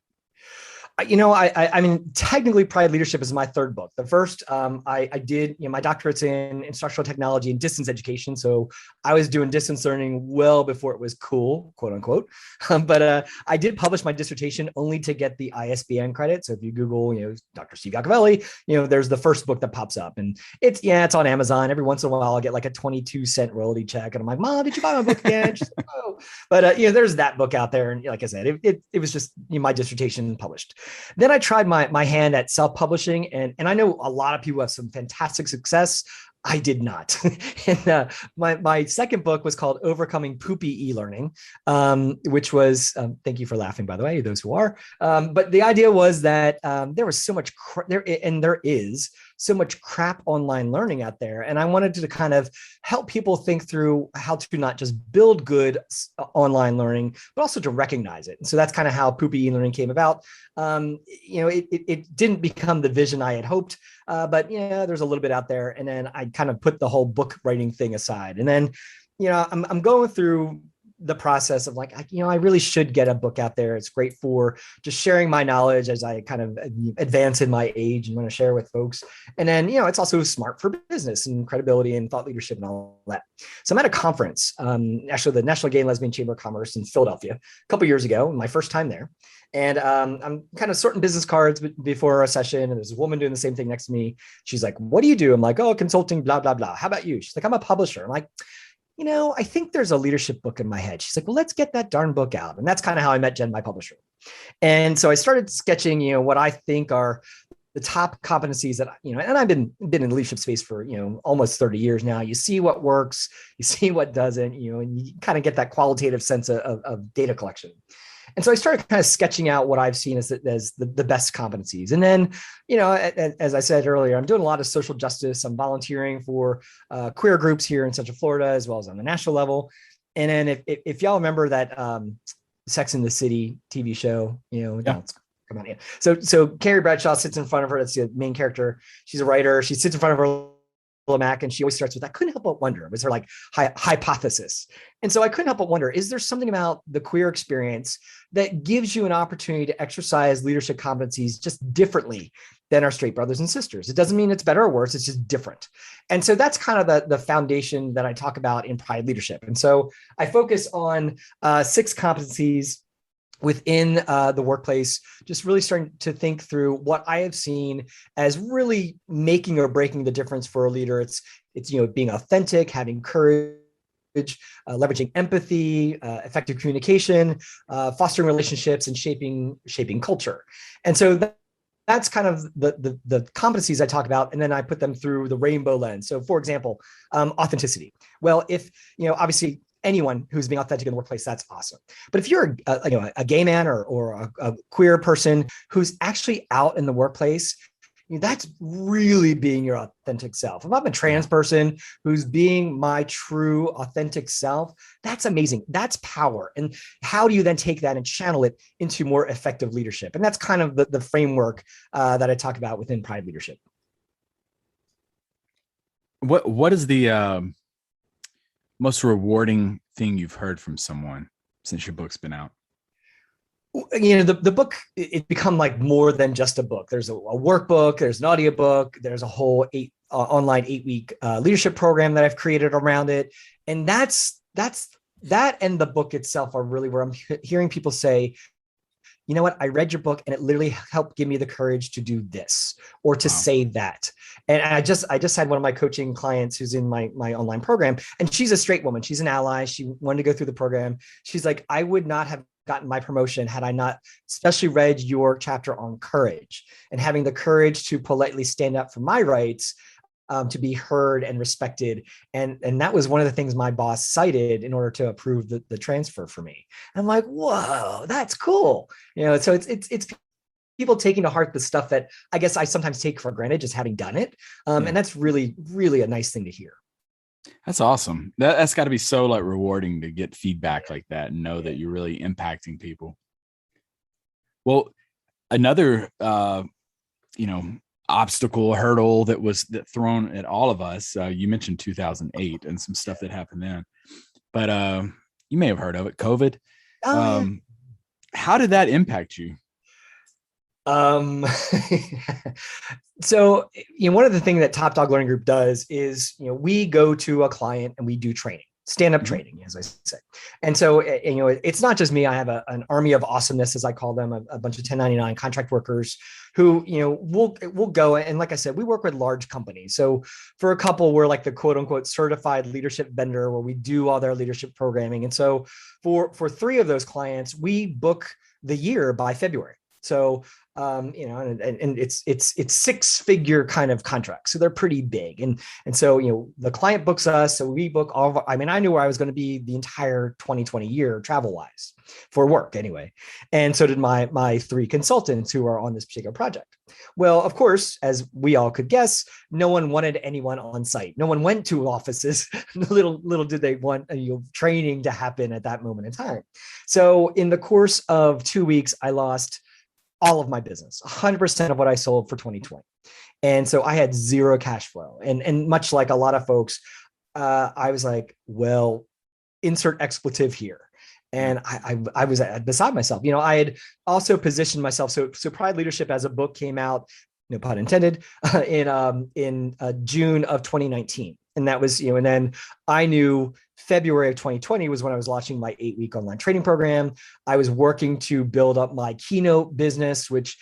I mean, technically Pride Leadership is my third book. The first, I did, my doctorate's in instructional technology and distance education. So I was doing distance learning well before it was cool, quote unquote. But I did publish my dissertation only to get the ISBN credit. So if you Google, Dr. Steve Yacovelli, there's the first book that pops up, and it's on Amazon. Every once in a while, I'll get like a 22-cent royalty check, and I'm like, Mom, did you buy my book again? She's like, oh. But there's that book out there, and like I said, it was just my dissertation published. Then I tried my hand at self-publishing, and I know a lot of people have some fantastic success. I did not. And my second book was called Overcoming Poopy E-Learning, which was, thank you for laughing, by the way, those who are. But the idea was that there was so much, there is so much crap online learning out there. And I wanted to kind of help people think through how to not just build good online learning, but also to recognize it. And so that's kind of how Poopy E-Learning came about. It didn't become the vision I had hoped, but there's a little bit out there. And then I kind of put the whole book writing thing aside. And then, I'm going through the process of like, I really should get a book out there. It's great for just sharing my knowledge as I kind of advance in my age and want to share with folks. And then, it's also smart for business and credibility and thought leadership and all that. So I'm at a conference, actually the National Gay and Lesbian Chamber of Commerce in Philadelphia a couple years ago, my first time there. And I'm kind of sorting business cards before a session, and there's a woman doing the same thing next to me. She's like, what do you do? I'm like, oh, consulting, blah, blah, blah. How about you? She's like, I'm a publisher. I'm like, I think there's a leadership book in my head. She's like, well, let's get that darn book out. And that's kind of how I met Jen, my publisher. And so I started sketching, what I think are the top competencies that, and I've been in the leadership space for, almost 30 years now. You see what works, you see what doesn't, and you kind of get that qualitative sense of data collection. And so I started kind of sketching out what I've seen as the best competencies. And then, as I said earlier, I'm doing a lot of social justice. I'm volunteering for queer groups here in Central Florida, as well as on the national level. And then if y'all remember that Sex and the City TV show, come on in. So Carrie Bradshaw sits in front of her. That's the main character. She's a writer. She sits in front of her Mac, and she always starts with, I couldn't help but wonder. It was her like hypothesis. And so I couldn't help but wonder, is there something about the queer experience that gives you an opportunity to exercise leadership competencies just differently than our straight brothers and sisters? It doesn't mean it's better or worse. It's just different. And so that's kind of the foundation that I talk about in Pride Leadership. And so I focus on 6 competencies within the workplace, just really starting to think through what I have seen as really making or breaking the difference for a leader. It's being authentic, having courage, leveraging empathy, effective communication, fostering relationships, and shaping culture. And so that's kind of the competencies I talk about, and then I put them through the rainbow lens. So, for example, authenticity. Well, if obviously, anyone who's being authentic in the workplace, that's awesome. But if you're a gay man or a queer person who's actually out in the workplace, that's really being your authentic self. If I'm a trans person who's being my true authentic self, that's amazing. That's power. And how do you then take that and channel it into more effective leadership? And that's kind of the framework that I talk about within Pride Leadership. What is the most rewarding thing you've heard from someone since your book's been out? The book, it's become like more than just a book. There's a workbook, there's an audiobook, there's a whole online 8-week leadership program that I've created around it. And that and the book itself are really where I'm hearing people say, you know what, I read your book and it literally helped give me the courage to do this or to say that. And I just had one of my coaching clients who's in my online program, and she's a straight woman. She's an ally. She wanted to go through the program. She's like, I would not have gotten my promotion had I not especially read your chapter on courage and having the courage to politely stand up for my rights, to be heard and respected. And that was one of the things my boss cited in order to approve the transfer for me. And I'm like, whoa, that's cool. So it's people taking to heart the stuff that I guess I sometimes take for granted just having done it. And that's really, really a nice thing to hear. That's awesome. That's got to be so rewarding to get feedback like that and know that you're really impacting people. Well, another, obstacle, hurdle that thrown at all of us. You mentioned 2008 and some stuff that happened then, but you may have heard of it, COVID. How did that impact you? So, one of the things that TopDog Learning Group does is, we go to a client and we do training, stand-up training, as I say. And so, it's not just me. I have an army of awesomeness, as I call them, a bunch of 1099 contract workers who, we'll go. And like I said, we work with large companies. So for a couple, we're like the quote unquote certified leadership vendor where we do all their leadership programming. And so for 3 of those clients, we book the year by February. So, and it's 6-figure kind of contracts. So they're pretty big. And so, the client books us. So we book I knew where I was going to be the entire 2020 year travel wise for work anyway. And so did my 3 consultants who are on this particular project. Well, of course, as we all could guess, no one wanted anyone on site. No one went to offices. Little did they want training to happen at that moment in time. So in the course of 2 weeks, I lost all of my business, 100% of what I sold for 2020. And so I had 0 cash flow. And much like a lot of folks, I was like, well, insert expletive here. And I was beside myself. I had also positioned myself. So Pride Leadership as a book came out, no pun intended, in June of 2019. And that was, and then I knew February of 2020 was when I was launching my 8-week online training program. I was working to build up my keynote business, which,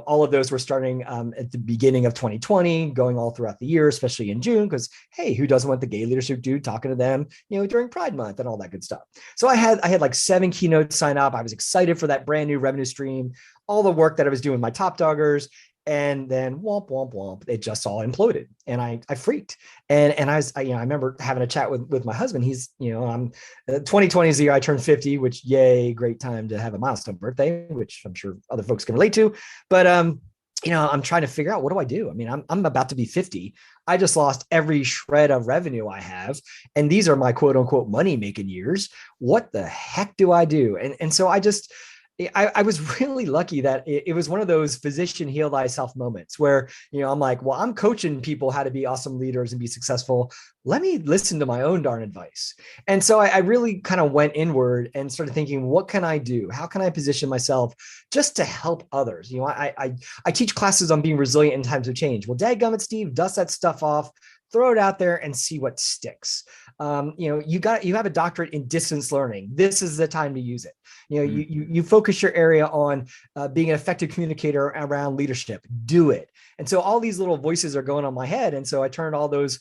all of those were starting at the beginning of 2020, going all throughout the year, especially in June, because, hey, who doesn't want the gay leadership dude talking to them, during Pride Month and all that good stuff. So I had like 7 keynotes sign up. I was excited for that brand new revenue stream, all the work that I was doing, my top doggers. And then womp, womp, womp, it just all imploded. And I freaked. And I remember having a chat with my husband. He's, I'm 2020 is the year I turned 50, which yay, great time to have a milestone birthday, which I'm sure other folks can relate to. But, I'm trying to figure out, what do I do? I mean, I'm about to be 50. I just lost every shred of revenue I have. And these are my quote unquote money making years. What the heck do I do? And so I was really lucky that it was one of those physician heal thyself moments where, I'm like, well, I'm coaching people how to be awesome leaders and be successful. Let me listen to my own darn advice. And so I really kind of went inward and started thinking, what can I do? How can I position myself just to help others? I teach classes on being resilient in times of change. Well, dadgummit, Steve, dust that stuff off, throw it out there and see what sticks. You have a doctorate in distance learning. This is the time to use it. You focus your area on being an effective communicator around leadership. Do it. And so all these little voices are going on my head. And so I turned all those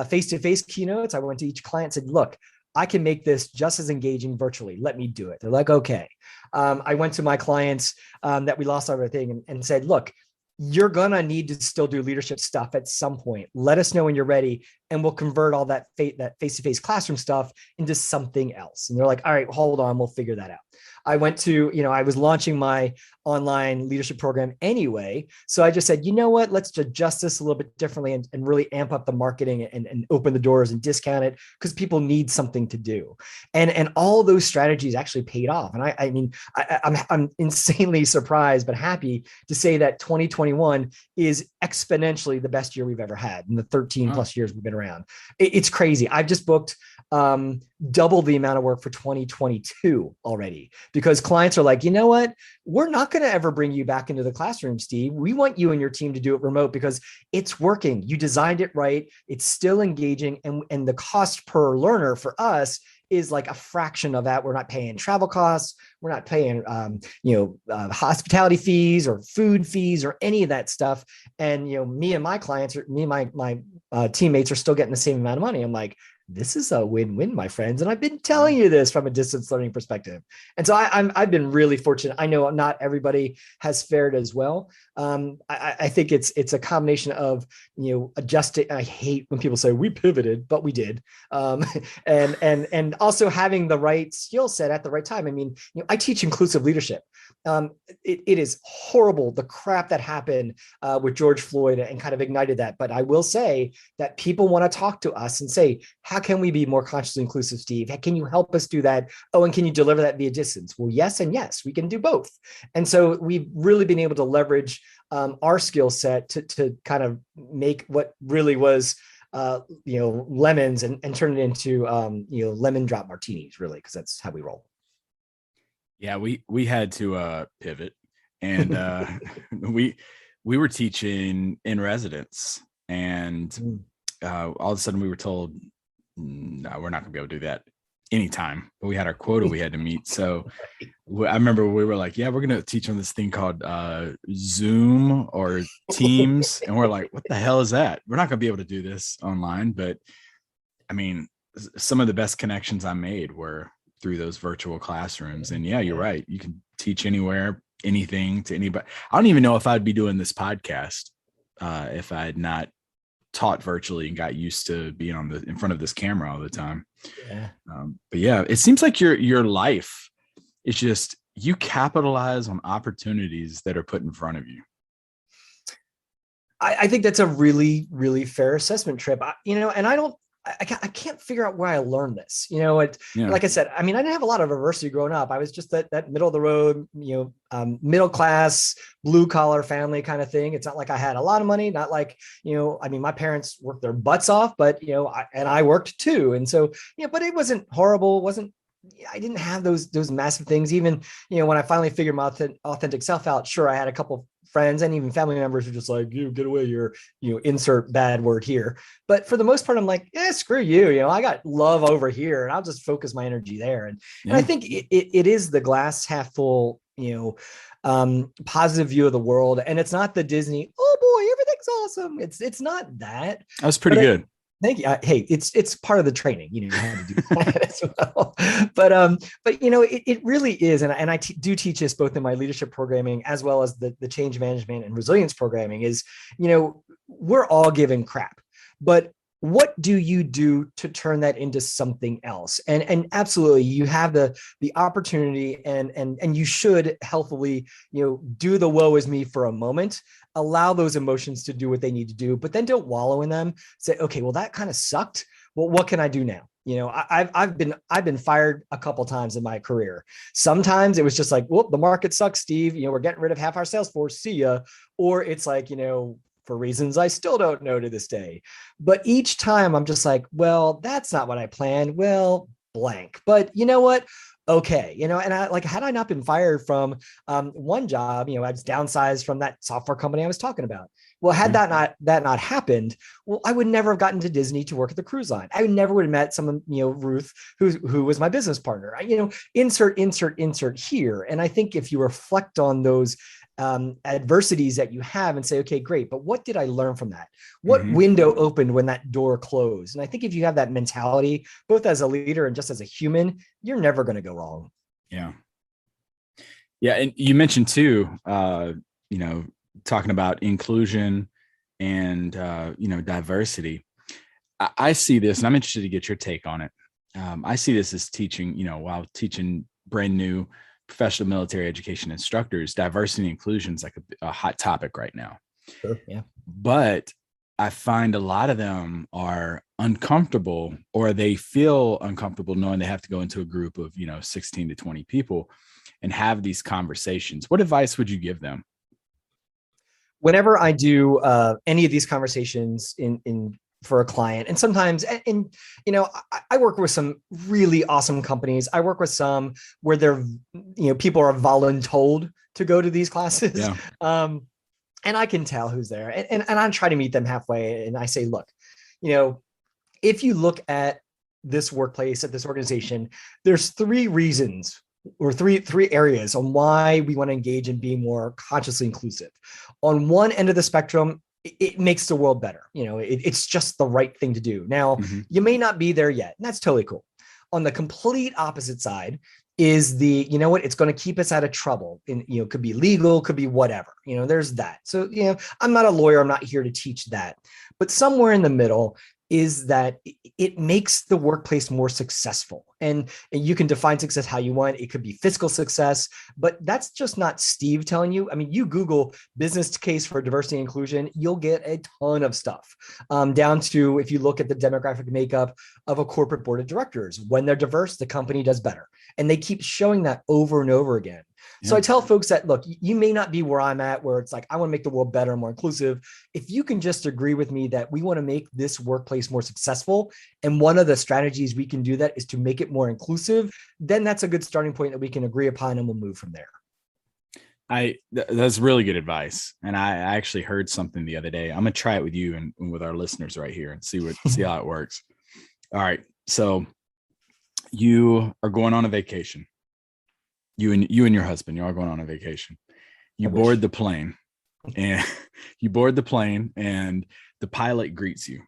face-to-face keynotes. I went to each client and said, look, I can make this just as engaging virtually. Let me do it. They're like, okay. I went to my clients that we lost everything and said, look, you're going to need to still do leadership stuff at some point. Let us know when you're ready, and we'll convert all that face-to-face classroom stuff into something else. And they're like, all right, hold on, we'll figure that out. I went to, I was launching my online leadership program anyway. So I just said, you know what, let's adjust this a little bit differently and really amp up the marketing and open the doors and discount it because people need something to do. And all those strategies actually paid off. And I'm insanely surprised, but happy to say that 2021 is exponentially the best year we've ever had in the 13 plus years we've been around. It's crazy. I've just booked double the amount of work for 2022 already because clients are like, you know what? We're not going to ever bring you back into the classroom, Steve. We want you and your team to do it remote because it's working. You designed it right. It's still engaging. And the cost per learner for us is like a fraction of that. We're not paying travel costs. We're not paying, hospitality fees or food fees or any of that stuff. And, me and my clients, my teammates are still getting the same amount of money. I'm like, this is a win-win, my friends. And I've been telling you this from a distance learning perspective. And so I've been really fortunate. I know not everybody has fared as well. I think it's a combination of, adjusting. I hate when people say we pivoted, but we did. And also having the right skill set at the right time. I mean, I teach inclusive leadership. It is horrible, the crap that happened with George Floyd and kind of ignited that. But I will say that people want to talk to us and say, how can we be more consciously inclusive, Steve? Can you help us do that? Oh, and can you deliver that via distance? Well, yes, and yes, we can do both. And so we've really been able to leverage our skill set to kind of make what really was lemons and turn it into lemon drop martinis, really, because that's how we roll. Yeah, we had to pivot, and we were teaching in residence, and all of a sudden we were told, no, we're not gonna be able to do that anytime. But we had our quota we had to meet. So I remember we were like, yeah, we're gonna teach on this thing called Zoom or Teams, and we're like, what the hell is that? We're not gonna be able to do this online. But I mean, some of the best connections I made were through those virtual classrooms. And yeah, you're right. You can teach anywhere, anything to anybody. I don't even know if I'd be doing this podcast if I had not taught virtually and got used to being in front of this camera all the time. Yeah. But yeah, it seems like your life is just, you capitalize on opportunities that are put in front of you. I think that's a really, really fair assessment, Trip. And I can't figure out where I learned this. Like I said, I mean, I didn't have a lot of adversity growing up. I was just that middle of the road, middle class, blue collar family kind of thing. It's not like I had a lot of money, not like, my parents worked their butts off, but, I worked too. And so, but it wasn't horrible. I didn't have those massive things. Even, when I finally figured my authentic self out, sure, I had a couple friends and even family members who just like, you get away, your, insert bad word here. But for the most part, I'm like, screw you. I got love over here and I'll just focus my energy there. And I think it is the glass half full, positive view of the world. And it's not the Disney, oh boy, everything's awesome. It's not that. That's pretty good. Thank you. Hey, it's part of the training, you have to do that as well. But it really is, and I do teach this both in my leadership programming as well as the change management and resilience programming. Is we're all given crap, but what do you do to turn that into something else? And absolutely, you have the opportunity, and you should healthily do the woe is me for a moment. Allow those emotions to do what they need to do, but then don't wallow in them. Say, okay, well, that kind of sucked. Well, what can I do now? I've been fired a couple times in my career. Sometimes it was just like, well, the market sucks, Steve. We're getting rid of half our sales force. See ya. Or it's like, for reasons I still don't know to this day. But each time I'm just like, well, that's not what I planned. Well, blank. But you know what? Okay. And I had I not been fired from one job, I was downsized from that software company I was talking about. Well, had that not happened, well, I would never have gotten to Disney to work at the cruise line. I never would have met someone, Ruth, who was my business partner. Insert here. And I think if you reflect on those adversities that you have and say, okay, great, but what did I learn from that? What window opened when that door closed? And I think if you have that mentality, both as a leader and just as a human, you're never going to go wrong. Yeah. Yeah. And you mentioned too, talking about inclusion and, diversity. I see this, and I'm interested to get your take on it. I see this as teaching, while teaching brand new professional military education instructors, diversity and inclusion is like a hot topic right now. Sure, yeah. But I find a lot of them are uncomfortable, or they feel uncomfortable knowing they have to go into a group of, 16 to 20 people and have these conversations. What advice would you give them? Whenever I do any of these conversations for a client, and sometimes, I work with some really awesome companies. I work with some where people are voluntold to go to these classes. Yeah. And I can tell who's there, and I try to meet them halfway. And I say, look, if you look at this workplace, at this organization, there's three reasons or three areas on why we want to engage in being more consciously inclusive. On one end of the spectrum, it makes the world better. It's just the right thing to do. Now, you may not be there yet, and that's totally cool. On the complete opposite side is it's going to keep us out of trouble. And, could be legal, could be whatever, there's that. So, I'm not a lawyer. I'm not here to teach that. But somewhere in the middle is that it makes the workplace more successful. And you can define success how you want. It could be fiscal success, but that's just not Steve telling you. I mean, you Google business case for diversity and inclusion, you'll get a ton of stuff, down to if you look at the demographic makeup of a corporate board of directors. When they're diverse, the company does better. And they keep showing that over and over again. So I tell folks that, look, you may not be where I'm at, where it's like, I want to make the world better and more inclusive. If you can just agree with me that we want to make this workplace more successful, and one of the strategies we can do that is to make it more inclusive, then that's a good starting point that we can agree upon, and we'll move from there. That's really good advice. And I actually heard something the other day. I'm going to try it with you and with our listeners right here and see how it works. All right. So you are going on a vacation. You and your husband, you're all going on a vacation. You board the plane, and the pilot greets you.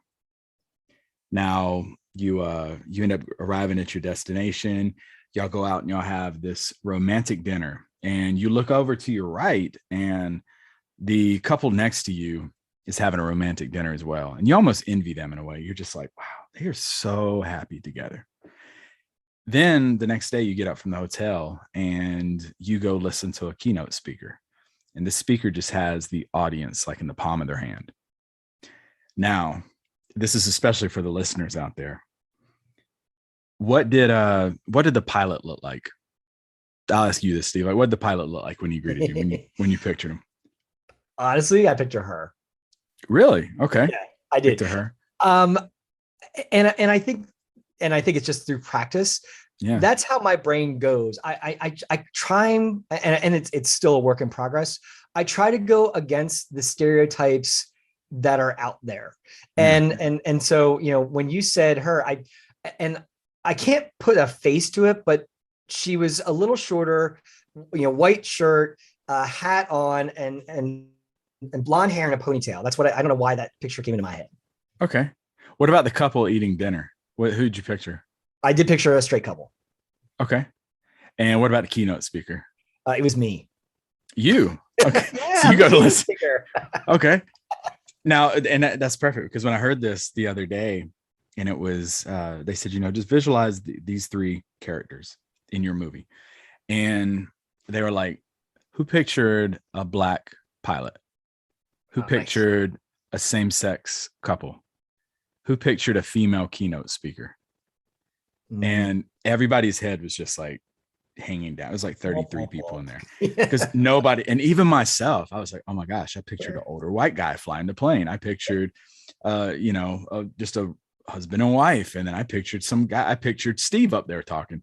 Now you end up arriving at your destination. Y'all go out and y'all have this romantic dinner, and you look over to your right, and the couple next to you is having a romantic dinner as well. And you almost envy them in a way. You're just like, wow, they are so happy together. Then the next day you get up from the hotel and you go listen to a keynote speaker, and the speaker just has the audience like in the palm of their hand. Now, this is especially for the listeners out there. What did the pilot look like? I'll ask you this, Steve. Like, what did the pilot look like when he greeted you, when you pictured him? Honestly, I picture her. Really? Okay. Yeah, I did. Picture her. And I think it's just through practice. Yeah. That's how my brain goes. I try and it's still a work in progress. I try to go against the stereotypes that are out there. And so, when you said her, I can't put a face to it, but she was a little shorter, white shirt, hat on, and blonde hair and a ponytail. That's what I don't know why that picture came into my head. Okay. What about the couple eating dinner? Who'd you picture? I did picture a straight couple. Okay. And what about the keynote speaker? It was me. You? Okay. Yeah, So you go to listen. speaker. Okay. Now, and that's perfect, because when I heard this the other day, and it was, they said, just visualize these three characters in your movie. And they were like, who pictured a black pilot? Who pictured a same-sex couple? Who pictured a female keynote speaker? And everybody's head was just like hanging down. It was like 33 people in there, because nobody, and even myself, I was like, oh my gosh, I pictured an older white guy flying the plane. I pictured, just a husband and wife. And then I pictured some guy, I pictured Steve up there talking.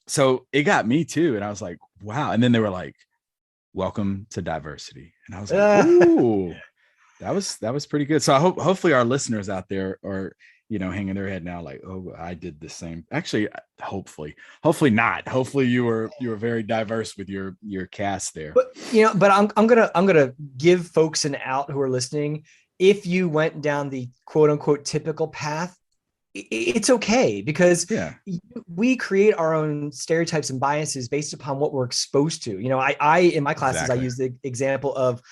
So it got me too. And I was like, wow. And then they were like, welcome to diversity. And I was like, ooh, that was pretty good. So I hopefully our listeners out there are, hanging their head now like, oh, I did the same. Actually, hopefully not. Hopefully you were very diverse with your cast there. But I'm gonna give folks an out who are listening. If you went down the quote unquote typical path, it's okay, because we create our own stereotypes and biases based upon what we're exposed to. I in my classes, I use the example of,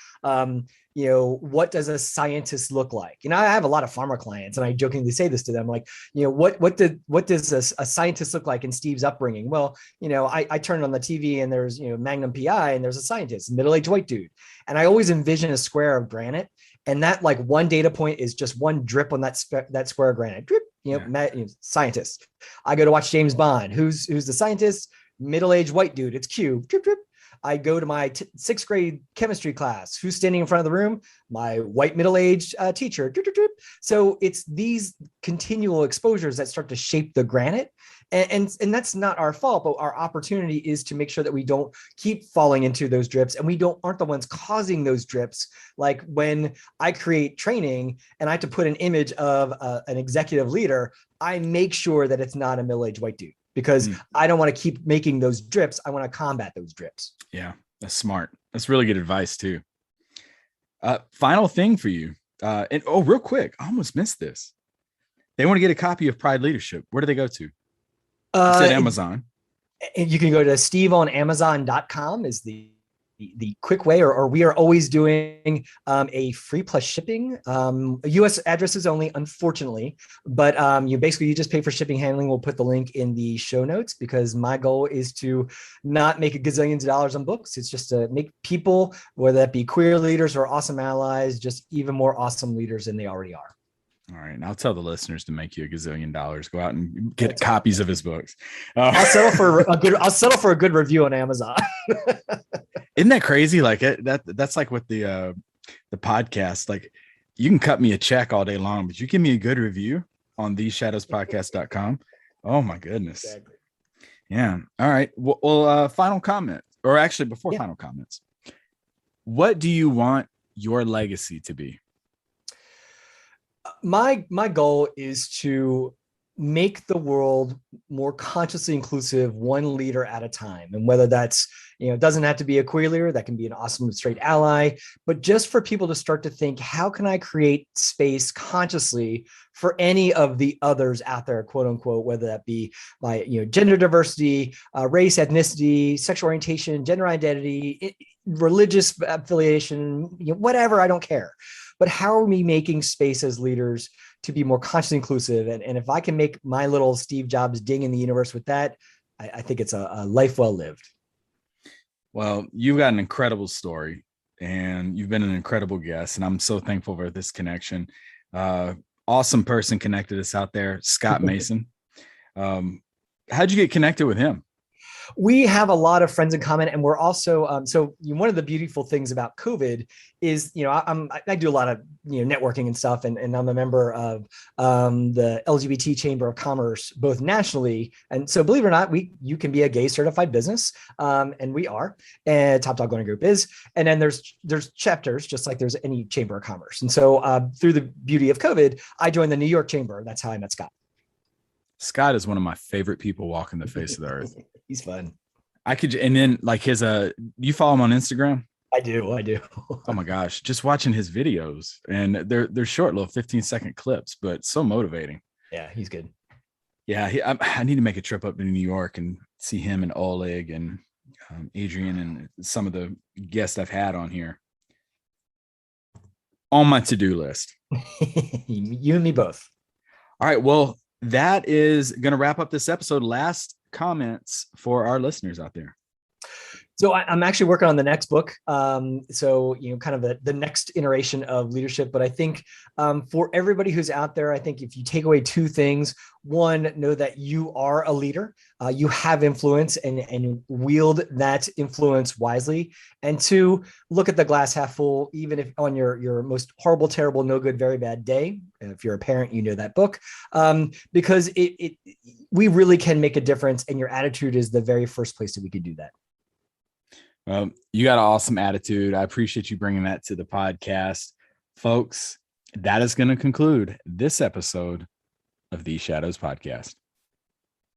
what does a scientist look like? I have a lot of pharma clients, and I jokingly say this to them, like, what does a scientist look like in Steve's upbringing? Well, I turn on the TV and there's, Magnum PI, and there's a scientist, middle-aged white dude. And I always envision a square of granite. And that like one data point is just one drip on that square of granite. Drip, scientist. I go to watch James Bond. Who's the scientist? Middle-aged white dude. It's Q. Drip, drip. I go to my sixth grade chemistry class. Who's standing in front of the room? My white middle-aged teacher. Drip, drip, drip. So it's these continual exposures that start to shape the granite. And that's not our fault, but our opportunity is to make sure that we don't keep falling into those drips, and we aren't the ones causing those drips. Like when I create training and I have to put an image of an executive leader, I make sure that it's not a middle-aged white dude, because I don't want to keep making those drips. I want to combat those drips. Yeah, that's smart. That's really good advice too. Final thing for you. Real quick, I almost missed this. They want to get a copy of Pride Leadership. Where do they go to? You said Amazon. You can go to steveonamazon.com is the quick way, or we are always doing a free plus shipping. US addresses only, unfortunately, but you just pay for shipping handling. We'll put the link in the show notes, because my goal is to not make a gazillions of dollars on books. It's just to make people, whether that be queer leaders or awesome allies, just even more awesome leaders than they already are. All right. And I'll tell the listeners to make you $1 gazillion. Go out and get copies of his books. I'll settle for a good review on Amazon. Isn't that crazy? Like that's like with the podcast, like you can cut me a check all day long, but you give me a good review on theshadowspodcast.com. Oh my goodness. Exactly. Yeah. All right. Well, final comment, or actually before final comments, what do you want your legacy to be? My goal is to make the world more consciously inclusive, one leader at a time. And whether that's, it doesn't have to be a queer leader, that can be an awesome straight ally, but just for people to start to think, how can I create space consciously for any of the others out there, quote unquote, whether that be by, gender diversity, race, ethnicity, sexual orientation, gender identity, religious affiliation, whatever, I don't care. But how are we making space as leaders to be more consciously inclusive? And if I can make my little Steve Jobs ding in the universe with that, I think it's a life well lived. Well, you've got an incredible story, and you've been an incredible guest, and I'm so thankful for this connection. Awesome person connected us out there, Scott Mason. How'd you get connected with him? We have a lot of friends in common, and we're also one of the beautiful things about COVID is, I do a lot of networking and stuff, and I'm a member of the LGBT Chamber of Commerce, both nationally, and so believe it or not, you can be a gay certified business, and we are, and TopDog Learning Group is, and then there's chapters just like there's any Chamber of Commerce, and so through the beauty of COVID, I joined the New York Chamber. That's how I met Scott. Scott is one of my favorite people walking the face of the earth. He's fun. And then like you follow him on Instagram? I do. Oh my gosh, just watching his videos, and they're short, little 15-second clips, but so motivating. Yeah, he's good. Yeah, I need to make a trip up to New York and see him and Oleg and Adrian and some of the guests I've had on here. On my to-do list. You and me both. All right, well, that is going to wrap up this episode. Last comments for our listeners out there. So I'm actually working on the next book. So, kind of the next iteration of leadership. But I think for everybody who's out there, I think if you take away two things, one, know that you are a leader. You have influence and wield that influence wisely. And two, look at the glass half full, even if on your most horrible, terrible, no good, very bad day. If you're a parent, you know that book, because we really can make a difference. And your attitude is the very first place that we could do that. You got an awesome attitude. I appreciate you bringing that to the podcast. Folks, that is going to conclude this episode of the Shadows Podcast.